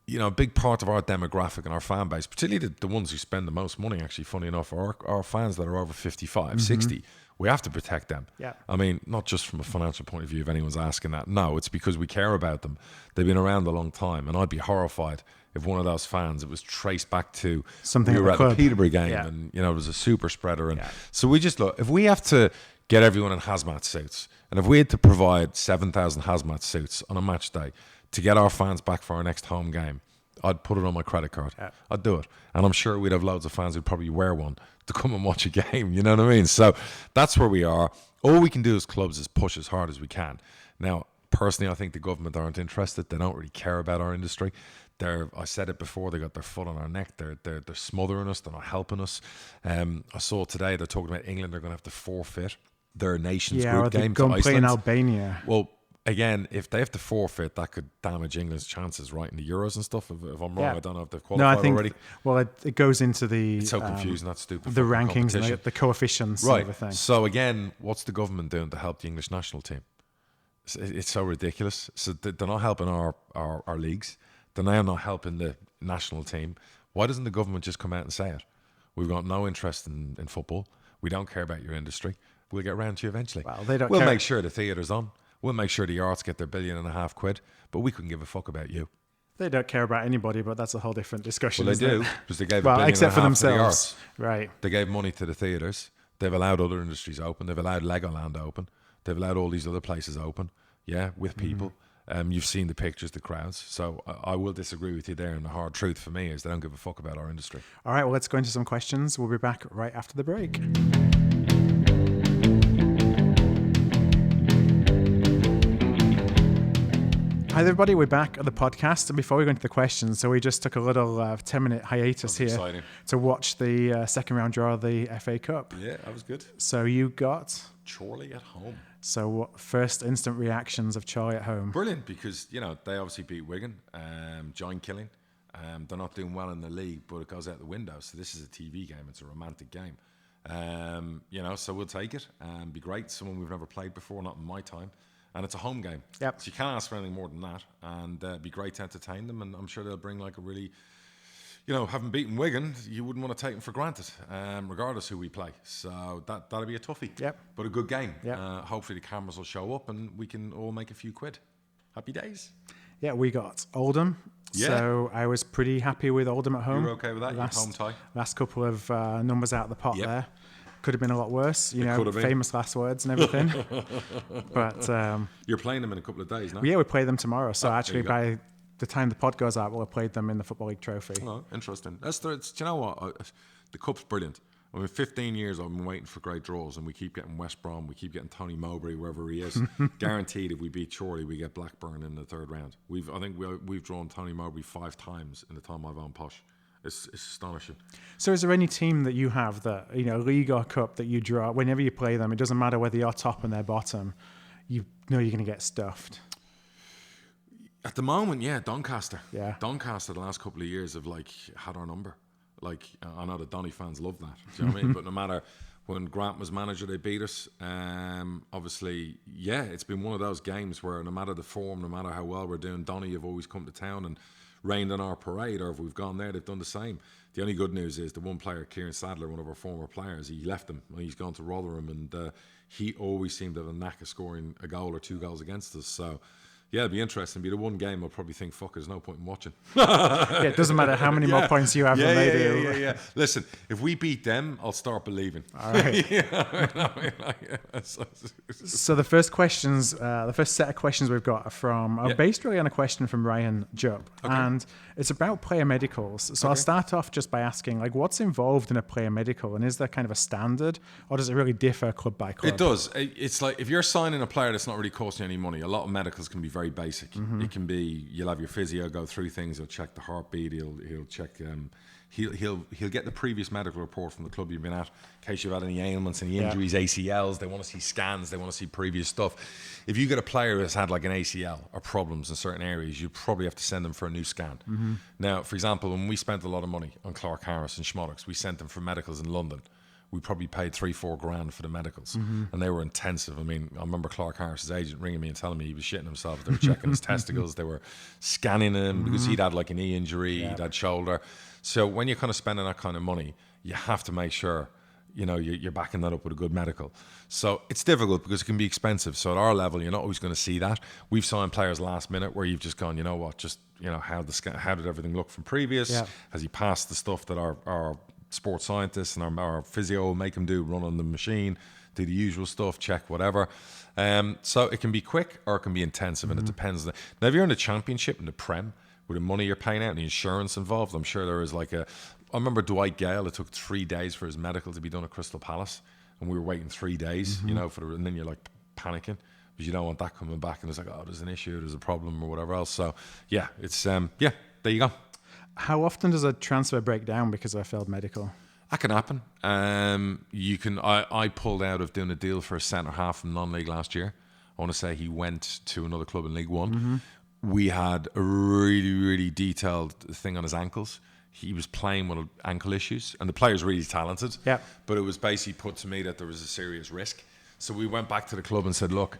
you know, a big part of our demographic and our fan base, particularly the ones who spend the most money, actually, funny enough, are our fans that are over 55, 60. We have to protect them. Yeah. I mean, not just from a financial point of view, if anyone's asking that. No, it's because we care about them. They've been around a long time, and I'd be horrified if one of those fans, it was traced back to something we were at the the Peterborough game, and, you know, it was a super spreader. And so we just look, if we have to get everyone in hazmat suits, and if we had to provide 7,000 hazmat suits on a match day to get our fans back for our next home game, I'd put it on my credit card. I'd do it. And I'm sure we'd have loads of fans who'd probably wear one to come and watch a game. You know what I mean? So that's where we are. All we can do as clubs is push as hard as we can. Now, personally, I think the government aren't interested. They don't really care about our industry. I said it before, they got their foot on our neck. They're smothering us. They're not helping us. I saw today they're talking about England. They're going to have to forfeit their nations group game to Iceland. Play in Albania. Well, again, if they have to forfeit, that could damage England's chances, right, in the Euros and stuff. If I'm wrong, I don't know if they've qualified already. Well, it goes into the... It's so confusing, that's stupid. The rankings and the coefficients and everything. So again, what's the government doing to help the English national team? It's so ridiculous. So they're not helping our leagues. They're now not helping the national team. Why doesn't the government just come out and say it? We've got no interest in football. We don't care about your industry. We'll get round to you eventually. Well, they don't We'll make sure the theatre's on. We'll make sure the arts get their £1.5 billion, but we couldn't give a fuck about you. They don't care about anybody, but that's a whole different discussion. Well, they do, because they gave $1.5 billion except for themselves. To the arts. Right. They gave money to the theatres. They've allowed other industries open. They've allowed Legoland open. They've allowed all these other places open, with people. You've seen the pictures, the crowds. So I will disagree with you there, and the hard truth for me is they don't give a fuck about our industry. All right, well, let's go into some questions. We'll be back right after the break. Hi everybody, we're back at the podcast, and before we go into the questions, so we just took a little 10-minute hiatus here to watch the second round draw of the FA Cup. Yeah, that was good. So you got Chorley at home. So what first instant reactions of Chorley at home? Brilliant, because they obviously beat Wigan, joint killing. They're not doing well in the league, but it goes out the window. So this is a TV game. It's a romantic game. So we'll take it. Be great. Someone we've never played before, not in my time. And it's a home game. Yep. So you can't ask for anything more than that. And it'd be great to entertain them. And I'm sure they'll bring like a really, having beaten Wigan, you wouldn't want to take them for granted, regardless who we play. So that'll be a toughie. Yep. But a good game. Yep. Hopefully the cameras will show up and we can all make a few quid. Happy days. Yeah, we got Oldham. Yeah. So I was pretty happy with Oldham at home. You were okay with that? Your home tie? Last couple of numbers out of the pot there. Could have been a lot worse, famous last words and everything. But you're playing them in a couple of days now? Yeah, we play them tomorrow. So actually, by the time the pod goes out, we'll have played them in the Football League Trophy. Oh, interesting. Do you know what? The Cup's brilliant. 15 years I've been waiting for great draws, and we keep getting West Brom, we keep getting Tony Mowbray, wherever he is. Guaranteed, if we beat Chorley, we get Blackburn in the third round. I think we've drawn Tony Mowbray 5 times in the time I've owned Posh. It's astonishing. So is there any team that you have that, league or cup, that you draw, whenever you play them, it doesn't matter whether you're top and they're bottom, you know you're going to get stuffed? At the moment, yeah, Doncaster. Yeah. Doncaster the last couple of years have had our number. I know the Donny fans love that. Do you know what I mean? But no matter, when Grant was manager, they beat us. Obviously, yeah, it's been one of those games where no matter the form, no matter how well we're doing, Donny have always come to town and rained on our parade, or if we've gone there, they've done the same. The only good news is the one player, Kieran Sadler, one of our former players, he left them and he's gone to Rotherham, and he always seemed to have a knack of scoring a goal or 2 goals against us. So, Yeah, it'd be interesting. It'd be the one game I'll probably think, fuck, there's no point in watching. Yeah, it doesn't matter how many more points you have than they do. Yeah. Listen, if we beat them, I'll start believing. All right. So the first questions, the first set of questions we've got are based really on a question from Ryan Jupp, and it's about player medicals. So I'll start off just by asking, like, what's involved in a player medical, and is there kind of a standard, or does it really differ club by club? It does. It's like if you're signing a player that's not really costing you any money, a lot of medicals can be very basic. It can be, you'll have your physio go through things, he'll check the heartbeat, he'll check, he'll get the previous medical report from the club you've been at, in case you've had any ailments, any injuries, ACLs, they want to see scans, they want to see previous stuff. If you get a player that's had like an ACL or problems in certain areas, you probably have to send them for a new scan. Now, for example, when we spent a lot of money on Clark Harris and Schmollocks, we sent them for medicals in London. We probably paid $3-4 grand for the medicals, and they were intensive. I mean, I remember Clark Harris's agent ringing me and telling me he was shitting himself. They were checking his testicles, they were scanning him because he'd had like a knee injury, he'd had shoulder. So when you're kind of spending that kind of money, you have to make sure, you know, you're backing that up with a good medical. So it's difficult because it can be expensive. So at our level, you're not always going to see that. We've signed players last minute where you've just gone, you know what, just, you know, how did everything look from previous? Has he passed the stuff that our sports scientists and our physio will make him do, run on the machine, do the usual stuff, check whatever. So it can be quick or it can be intensive, and it depends. Now, if you're in the Championship, in the Prem, with the money you're paying out and the insurance involved, I'm sure there is like I remember Dwight Gale, it took 3 days for his medical to be done at Crystal Palace, and we were waiting 3 days, you know, and then you're like panicking because you don't want that coming back, and it's like, oh, there's an issue, there's a problem or whatever else. So yeah, it's there you go. How often does a transfer break down because of a failed medical? That can happen. I pulled out of doing a deal for a centre half from non-league last year. I want to say he went to another club in League One. We had a really, really detailed thing on his ankles. He was playing with ankle issues, and the player's really talented. Yeah. But it was basically put to me that there was a serious risk. So we went back to the club and said, look,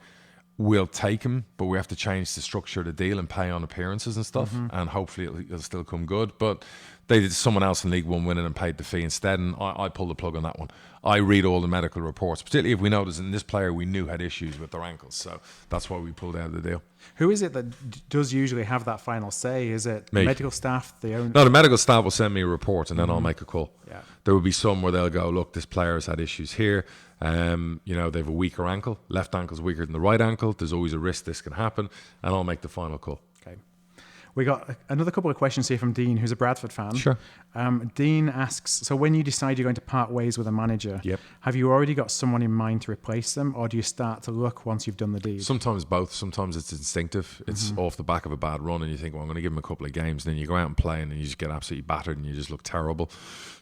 we'll take him, but we have to change the structure of the deal and pay on appearances and stuff, and hopefully it'll still come good. But they did someone else in League One winning and paid the fee instead, and I pulled the plug on that one. I read all the medical reports, particularly if we noticed in this player we knew had issues with their ankles, so that's why we pulled out of the deal. Who is it that does usually have that final say? Is it me? Medical staff? No, the medical staff will send me a report, and then I'll make a call. Yeah. There will be some where they'll go, look, this player has had issues here. You know, they have a weaker ankle. Left ankle's weaker than the right ankle. There's always a risk this can happen, and I'll make the final call. Okay. We got another couple of questions here from Dean, who's a Bradford fan. Sure. Dean asks, so when you decide you're going to part ways with a manager, have you already got someone in mind to replace them, or do you start to look once you've done the deed? Sometimes both. Sometimes it's instinctive. It's off the back of a bad run, and you think, well, I'm going to give him a couple of games, and then you go out and play, and then you just get absolutely battered, and you just look terrible.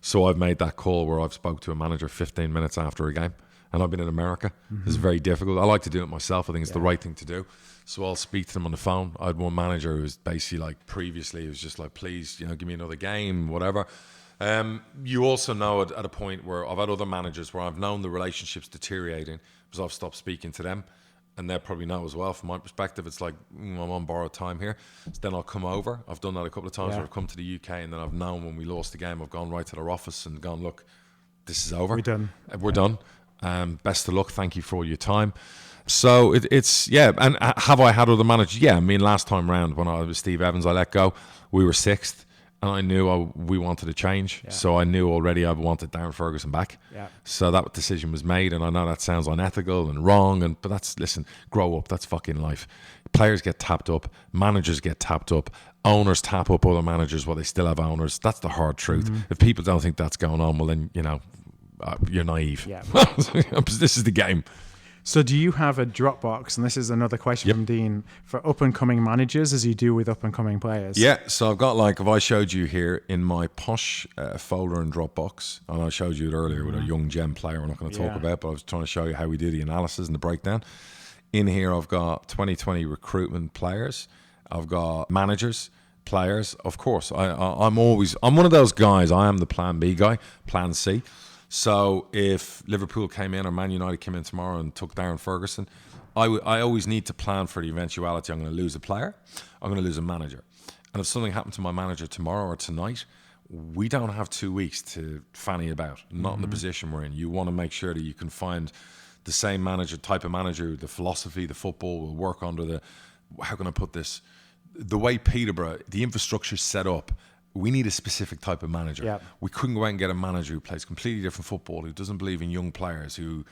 So I've made that call where I've spoke to a manager 15 minutes after a game, and I've been in America. It's very difficult. I like to do it myself. I think it's the right thing to do. So I'll speak to them on the phone. I had one manager who was basically like, previously, he was just like, please, you know, give me another game, whatever. You also know at a point where I've had other managers where I've known the relationship's deteriorating because I've stopped speaking to them, and they probably know as well. From my perspective, it's like, I'm on borrowed time here. So then I'll come over. I've done that a couple of times where I've come to the UK, and then I've known when we lost the game, I've gone right to their office and gone, look, this is over. We're done. Best of luck. Thank you for all your time. So it's and have I had other managers? Yeah, I mean, last time round when I was Steve Evans, I let go. We were 6th, and I knew we wanted a change. Yeah. So I knew already I wanted Darren Ferguson back. Yeah. So that decision was made, and I know that sounds unethical and wrong, but listen, grow up. That's fucking life. Players get tapped up, managers get tapped up, owners tap up other managers while they still have owners. That's the hard truth. If people don't think that's going on, well then, you know, you're naive. Yeah. This is the game. So do you have a Dropbox, and this is another question from Dean, for up-and-coming managers as you do with up-and-coming players? Yeah, so I've got, like, if I showed you here in my posh folder in Dropbox, and I showed you it earlier with a young gem player we're not going to talk about, but I was trying to show you how we do the analysis and the breakdown. In here I've got 2020 recruitment players, I've got managers, players. Of course, I'm one of those guys, I am the plan B guy, plan C. So if Liverpool came in or Man United came in tomorrow and took Darren Ferguson, I always need to plan for the eventuality I'm going to lose a player, I'm going to lose a manager. And if something happened to my manager tomorrow or tonight, we don't have 2 weeks to fanny about, not in the position we're in. You want to make sure that you can find the same manager, type of manager, the philosophy, the football will work under how can I put this? The way Peterborough, the infrastructure's set up, we need a specific type of manager. Yep. We couldn't go out and get a manager who plays completely different football, who doesn't believe in young players, who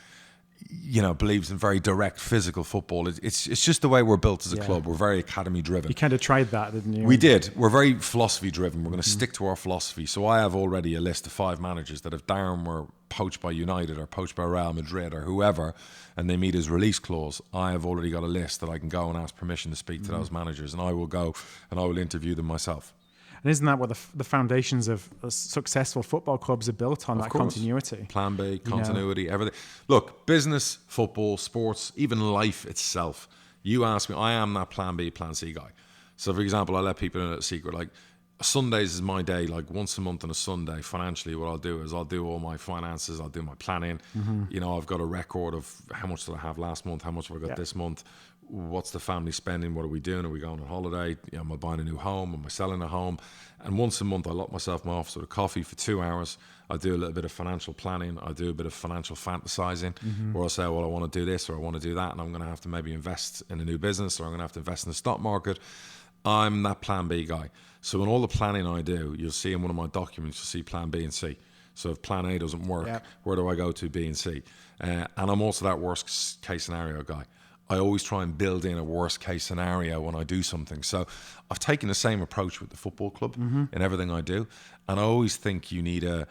believes in very direct physical football. It's just the way we're built as a club. We're very academy driven. You kind of tried that, didn't you? We did. We're very philosophy driven. We're going to stick to our philosophy. So I have already a list of 5 managers that if Darragh were poached by United or poached by Real Madrid or whoever, and they meet his release clause, I have already got a list that I can go and ask permission to speak to those managers, and I will go and I will interview them myself. And isn't that what the foundations of successful football clubs are built on, that continuity? Plan B, continuity, everything. Look, business, football, sports, even life itself. You ask me, I am that plan B, plan C guy. So, for example, I let people in a secret. Like, Sundays is my day, like once a month on a Sunday. Financially, what I'll do is I'll do all my finances, I'll do my planning. I've got a record of how much did I have last month, how much have I got this month, what's the family spending, what are we doing, are we going on holiday, am I buying a new home, am I selling a home? And once a month I lock myself in my office with a coffee for 2 hours. I do a little bit of financial planning, I do a bit of financial fantasizing, where I say, well, I want to do this or I want to do that, and I'm going to have to maybe invest in a new business, or I'm going to have to invest in the stock market. I'm that plan B guy. So in all the planning I do, you'll see in one of my documents, you'll see plan B and C. So if plan A doesn't work, where do I go to B and C? And I'm also that worst case scenario guy. I always try and build in a worst case scenario when I do something. So I've taken the same approach with the football club in everything I do. And I always think you need a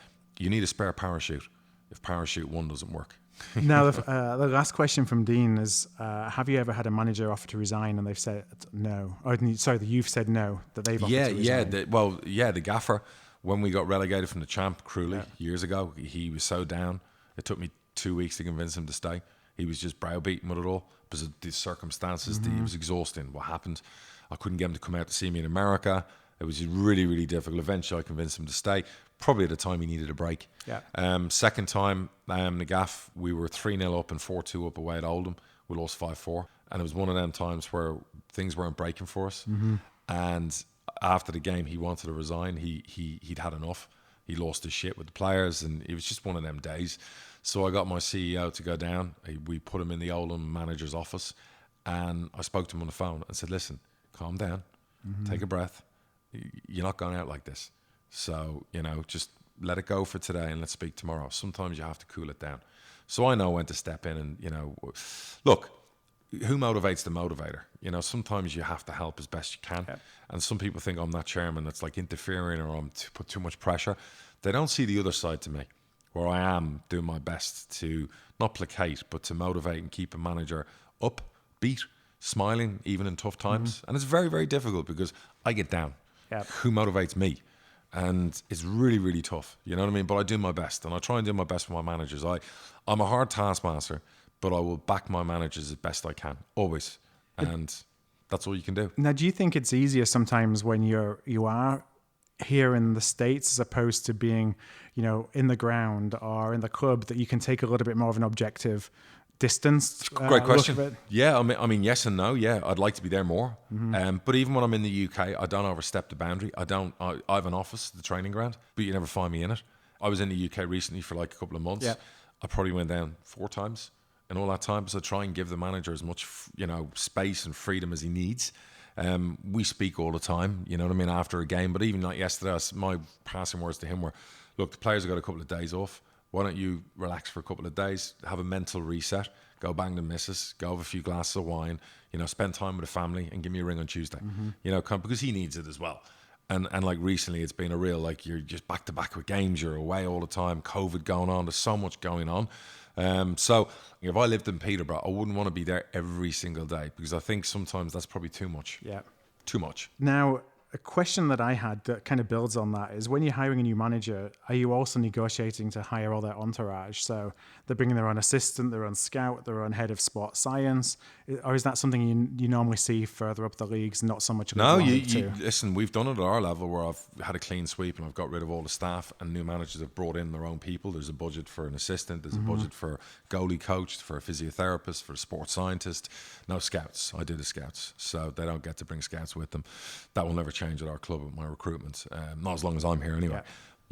spare parachute if parachute 1 doesn't work. Now, the last question from Dean is, have you ever had a manager offer to resign and they've said no? Or, sorry, that you've said no, that they've offered to resign? The gaffer, when we got relegated from the champ, Cruelly, years ago, he was so down. It took me 2 weeks to convince him to stay. He was just browbeaten with it all because of the circumstances. It was exhausting. What happened? I couldn't get him to come out to see me in America. It was really, really difficult. Eventually, I convinced him to stay. Probably at the time he needed a break. Second time, the gaff, we were 3-0 up and 4-2 up away at Oldham. We lost 5-4. And it was one of them times where things weren't breaking for us. And after the game, he wanted to resign. He'd had enough. He lost his shit with the players, and it was just one of them days. So I got my CEO to go down. We put him in the Oldham manager's office, and I spoke to him on the phone and said, listen, calm down, take a breath. You're not going out like this. So, just let it go for today and let's speak tomorrow. Sometimes you have to cool it down. So I know when to step in and, look, who motivates the motivator? Sometimes you have to help as best you can. And some people think I'm that chairman that's like interfering or I'm put too much pressure. They don't see the other side to me, where I am doing my best to not placate, but to motivate and keep a manager upbeat, smiling, even in tough times. And it's very, very difficult because I get down. Who motivates me? And it's really, really tough. You know what I mean? But I do my best, and I try and do my best with my managers. I'm a hard taskmaster, but I will back my managers as best I can, always. And that's all you can do. Now, do you think it's easier sometimes when you are here in the States as opposed to being, in the ground or in the club, that you can take a little bit more of an objective distance? Great question. Yeah, I mean, yes and no. Yeah, I'd like to be there more. But even when I'm in the UK, I don't overstep the boundary. I have an office, the training ground, but you never find me in it. I was in the UK recently for like a couple of months. I probably went down 4 times in all that time. So I try and give the manager as much, space and freedom as he needs. We speak all the time, you know what I mean, after a game. But even like yesterday, my passing words to him were, look, the players have got a couple of days off. Why don't you relax for a couple of days, have a mental reset, go bang the missus, go have a few glasses of wine, spend time with the family and give me a ring on Tuesday, because he needs it as well. And like recently it's been a real, like, you're just back to back with games, you're away all the time, COVID going on, there's so much going on. So if I lived in Peterborough, I wouldn't want to be there every single day because I think sometimes that's probably too much. Too much. Now, a question that I had that kind of builds on that is, when you're hiring a new manager, are you also negotiating to hire all their entourage? So they're bringing their own assistant, their own scout, their own head of sports science, or is that something you normally see further up the leagues, not so much? No, you listen, we've done it at our level where I've had a clean sweep and I've got rid of all the staff, and new managers have brought in their own people. There's a budget for an assistant, there's a budget for a goalie coach, for a physiotherapist, for a sports scientist. No scouts. I do the scouts, so they don't get to bring scouts with them. That will never change at our club with my recruitment, not as long as I'm here anyway.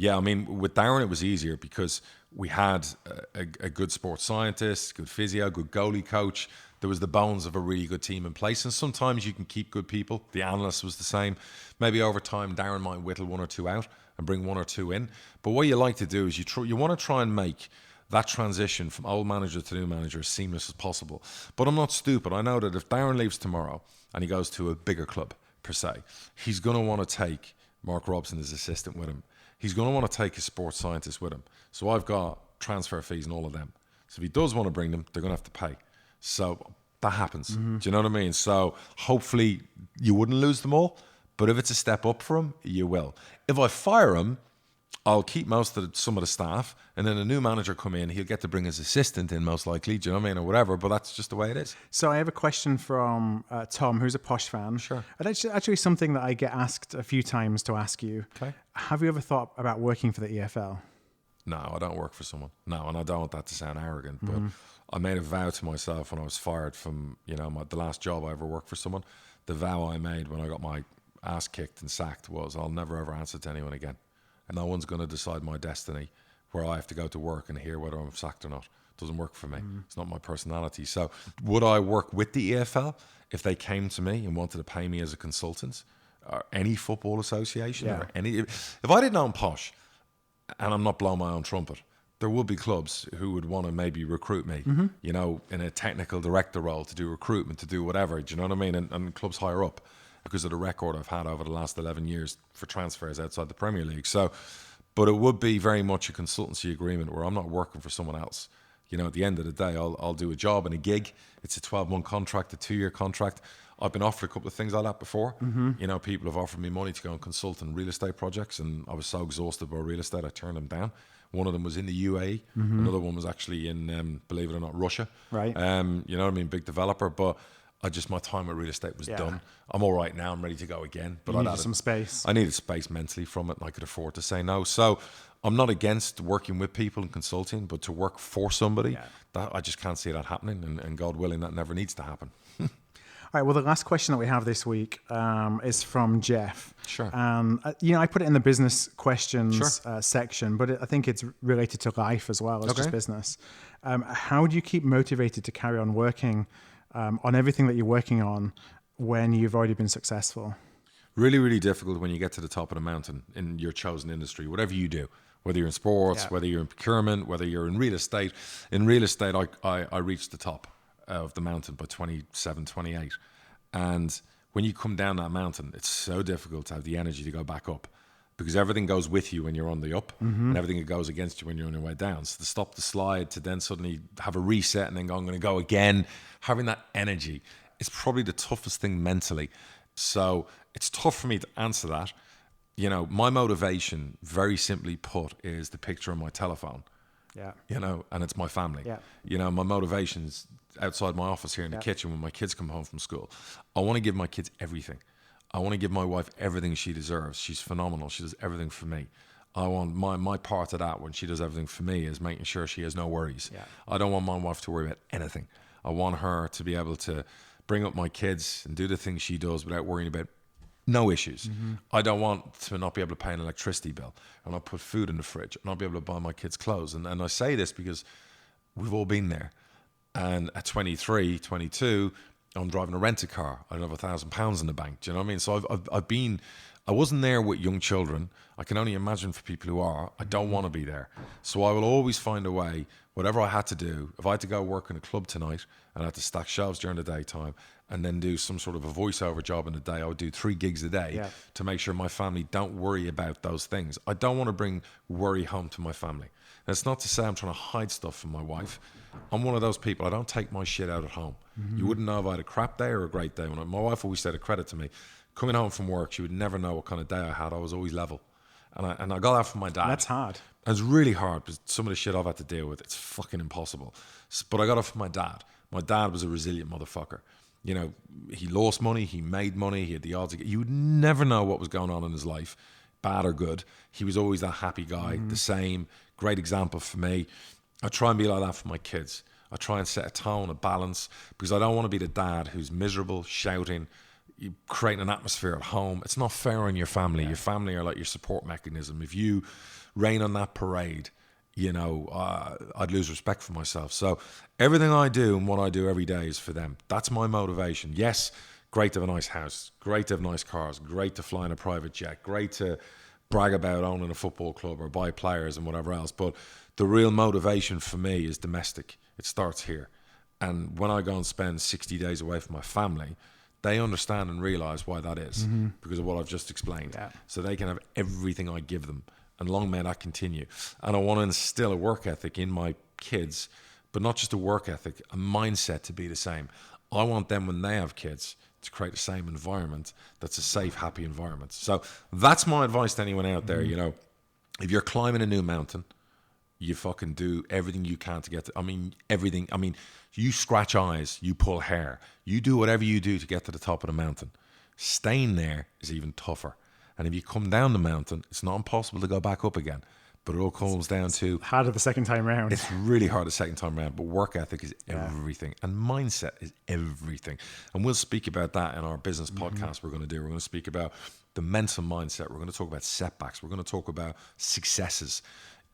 I mean, with Darragh it was easier because we had a good sports scientist, good physio, good goalie coach. there was the bones of a really good team in place. And sometimes you can keep good people. The analyst was the same. Maybe over time, Darren might whittle one or two out and bring one or two in. But what you like to do is you want to try and make that transition from old manager to new manager as seamless as possible. But I'm not stupid. I know that if Darren leaves tomorrow and he goes to a bigger club, per se, he's going to want to take Mark Robson as assistant with him. He's going to want to take his sports scientist with him. So I've got transfer fees and all of them. So if he does want to bring them, they're going to have to pay. So that happens. Do you know what I mean? So hopefully you wouldn't lose them all. But if it's a step up for him, you will. If I fire him, I'll keep some of the staff, and then a new manager come in, he'll get to bring his assistant in most likely, do you know what I mean, or whatever, but that's just the way it is. So I have a question from Tom, who's a Posh fan. Sure. And it's actually something that I get asked a few times to ask you. Okay. Have you ever thought about working for the EFL? No, I don't work for someone. No, and I don't want that to sound arrogant, but I made a vow to myself when I was fired from, the last job I ever worked for someone. The vow I made when I got my ass kicked and sacked was I'll never ever answer to anyone again. And no one's going to decide my destiny where I have to go to work and hear whether I'm sacked or not. It doesn't work for me. It's not my personality. So would I work with the EFL if they came to me and wanted to pay me as a consultant, or any football association, or any? If I didn't own Posh, and I'm not blowing my own trumpet, there would be clubs who would want to maybe recruit me, in a technical director role to do recruitment, to do whatever, do you know what I mean? And clubs higher up, because of the record I've had over the last 11 years for transfers outside the Premier League. So, but it would be very much a consultancy agreement where I'm not working for someone else. At the end of the day, I'll do a job and a gig. It's a 12-month contract, a 2-year contract. I've been offered a couple of things like that before. People have offered me money to go and consult on real estate projects, and I was so exhausted by real estate, I turned them down. One of them was in the UAE. Another one was actually in, believe it or not, Russia. Right. You know what I mean? Big developer, but my time with real estate was done. I'm all right now. I'm ready to go again. But I needed some space. I needed space mentally from it, and I could afford to say no. So I'm not against working with people and consulting, but to work for somebody, that I just can't see that happening. And God willing, that never needs to happen. All right. Well, the last question that we have this week is from Jeff. Sure. I put it in the business questions section, but I think it's related to life as well as just business. How do you keep motivated to carry on working on everything that you're working on when you've already been successful? Really, really difficult when you get to the top of the mountain in your chosen industry, whatever you do, whether you're in sports, whether you're in procurement, whether you're in real estate. In real estate, I reached the top of the mountain by 27, 28. And when you come down that mountain, it's so difficult to have the energy to go back up, because everything goes with you when you're on the up and everything goes against you when you're on your way down. So to stop the slide, to then suddenly have a reset and then go, I'm going to go again, having that energy is probably the toughest thing mentally. So it's tough for me to answer that. My motivation, very simply put, is the picture on my telephone. And it's my family. My motivation's outside my office here in the kitchen when my kids come home from school. I want to give my kids everything. I want to give my wife everything she deserves. She's phenomenal. She does everything for me. I want my part of that when she does everything for me is making sure she has no worries. I don't want my wife to worry about anything. I want her to be able to bring up my kids and do the things she does without worrying about no issues. I don't want to not be able to pay an electricity bill and not put food in the fridge and not be able to buy my kids clothes. And I say this because we've all been there. And at 23, 22, I'm driving a rented car. I don't have £1,000 in the bank. Do you know what I mean? So I wasn't there with young children. I can only imagine for people who are. I don't want to be there. So I will always find a way, whatever I had to do. If I had to go work in a club tonight and I had to stack shelves during the daytime and then do some sort of a voiceover job in the day, I would do 3 gigs a day to make sure my family don't worry about those things. I don't want to bring worry home to my family. That's not to say I'm trying to hide stuff from my wife. I'm one of those people. I don't take my shit out at home. You wouldn't know if I had a crap day or a great day. My wife always said a credit to me. Coming home from work, she would never know what kind of day I had. I was always level. And I got that from my dad. That's hard. It's really hard because some of the shit I've had to deal with, it's fucking impossible. But I got it from my dad. My dad was a resilient motherfucker. He lost money, he made money, he had the odds. You would never know what was going on in his life, bad or good. He was always that happy guy, the same. Great example for me. I try and be like that for my kids. I try and set a tone, a balance, because I don't want to be the dad who's miserable, shouting, creating an atmosphere at home. It's not fair on your family. Your family are like your support mechanism. If you rain on that parade, I'd lose respect for myself. So everything I do and what I do every day is for them. That's my motivation. Yes, great to have a nice house, great to have nice cars, great to fly in a private jet, great to brag about owning a football club or buy players and whatever else. But the real motivation for me is domestic. It starts here. And when I go and spend 60 days away from my family, they understand and realize why that is, because of what I've just explained. Yeah. So they can have everything I give them. And long may that continue. And I want to instill a work ethic in my kids, but not just a work ethic, a mindset to be the same. I want them, when they have kids, to create the same environment that's a safe, happy environment. So that's my advice to anyone out there. If you're climbing a new mountain, you fucking do everything you can to get to, everything. You scratch eyes, you pull hair, you do whatever you do to get to the top of the mountain. Staying there is even tougher. And if you come down the mountain, it's not impossible to go back up again. But it all comes down to... harder the second time round. It's really hard the second time round. But work ethic is everything. And mindset is everything. And we'll speak about that in our business podcast we're going to do. We're going to speak about the mental mindset. We're going to talk about setbacks. We're going to talk about successes.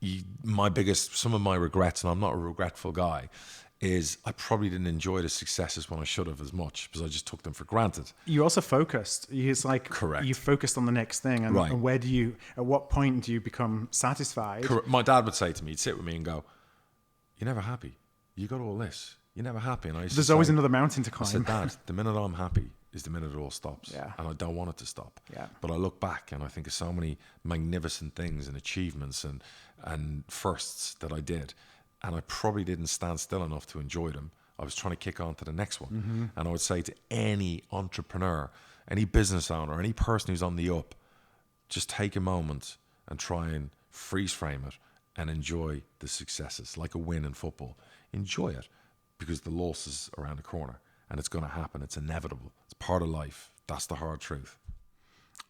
Some of my regrets, and I'm not a regretful guy, is I probably didn't enjoy the successes when I should have as much, because I just took them for granted. You also focused. It's like correct. You focused on the next thing, and, right. and at what point do you become satisfied? Correct. My dad would say to me, he'd sit with me and go, "You're never happy. You got all this. You're never happy." And There's always another mountain to climb. I said, "Dad, the minute I'm happy is the minute it all stops. Yeah. And I don't want it to stop." Yeah. But I look back and I think of so many magnificent things and achievements and firsts that I did, and I probably didn't stand still enough to enjoy them. I was trying to kick on to the next one. And I would say to any entrepreneur, any business owner, any person who's on the up, just take a moment and try and freeze frame it and enjoy the successes, like a win in football. Enjoy it, because the loss is around the corner and it's going to happen. It's inevitable. It's part of life. That's the hard truth.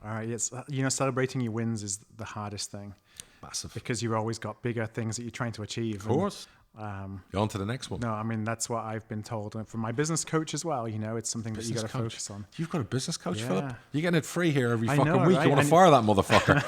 All right. Yes. Celebrating your wins is the hardest thing. Massive. Because you've always got bigger things that you're trying to achieve. Of course. You're on to the next one. No, that's what I've been told. And from my business coach as well, it's something that you got to focus on. You've got a business coach, Yeah. Philip? You're getting it free here every fucking know, week. right? You want to fire that motherfucker?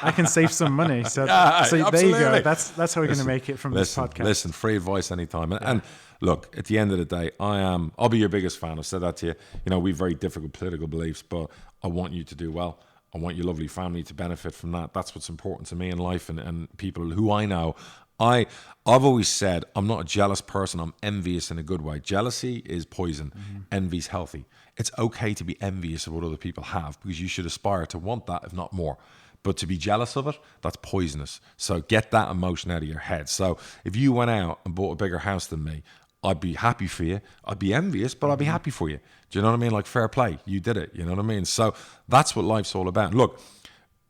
I can save some money. So there you go. That's how we're going to make it from this podcast. Listen, free advice anytime. And look, at the end of the day, I'll be your biggest fan. I've said that to you. We have very difficult political beliefs, but I want you to do well. I want your lovely family to benefit from that. That's what's important to me in life, and people who I know. I've always said I'm not a jealous person. I'm envious in a good way. Jealousy is poison. Envy's healthy. It's okay to be envious of what other people have, because you should aspire to want that, if not more. But to be jealous of it, that's poisonous. So get that emotion out of your head. So if you went out and bought a bigger house than me, I'd be happy for you. I'd be envious, but I'd be happy for you. Do you know what I mean? Like, fair play. You did it. You know what I mean? So that's what life's all about. Look,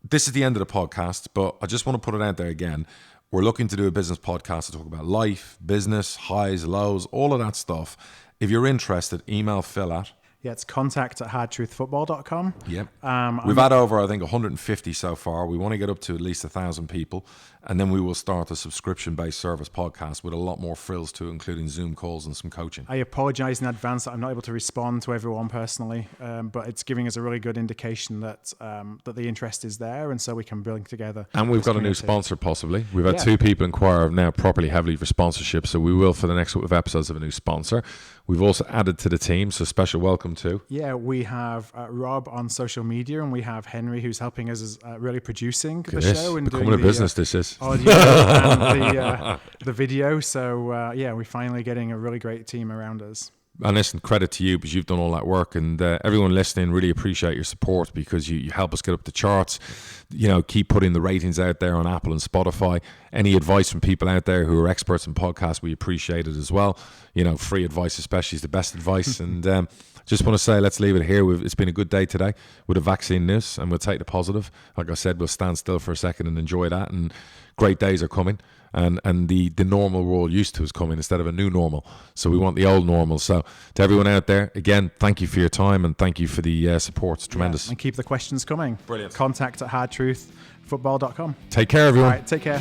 this is the end of the podcast, but I just want to put it out there again. We're looking to do a business podcast to talk about life, business, highs, lows, all of that stuff. If you're interested, email Phil at... Yeah, it's contact@hardtruthfootball.com. Yep. We've had over, I think, 150 so far. We want to get up to at least 1,000 people. And then we will start a subscription-based service podcast with a lot more frills to it, including Zoom calls and some coaching. I apologize in advance that I'm not able to respond to everyone personally, but it's giving us a really good indication that the interest is there, and so we can bring together. And we've got a new sponsor, possibly. We've had 2 people inquire now properly heavily for sponsorship, so we will, for the next couple of episodes, have a new sponsor. We've also added to the team, so special welcome to... Yeah, we have Rob on social media, and we have Henry, who's helping us really producing the show. And becoming a business, this is. Audio and the video. So, we're finally getting a really great team around us. And listen, credit to you, because you've done all that work, and everyone listening, really appreciate your support, because you help us get up the charts. Keep putting the ratings out there on Apple and Spotify. Any advice from people out there who are experts in podcasts, we appreciate it as well. Free advice especially is the best advice. And just want to say, let's leave it here. It's been a good day today with the vaccine news, and we'll take the positive. Like I said, we'll stand still for a second and enjoy that, and great days are coming. And the normal we're all used to is coming instead of a new normal. So we want the old normal. So to everyone out there, again, thank you for your time, and thank you for the support. It's tremendous. And keep the questions coming. Brilliant. Contact@hardtruthfootball.com. Take care, everyone. All right, take care.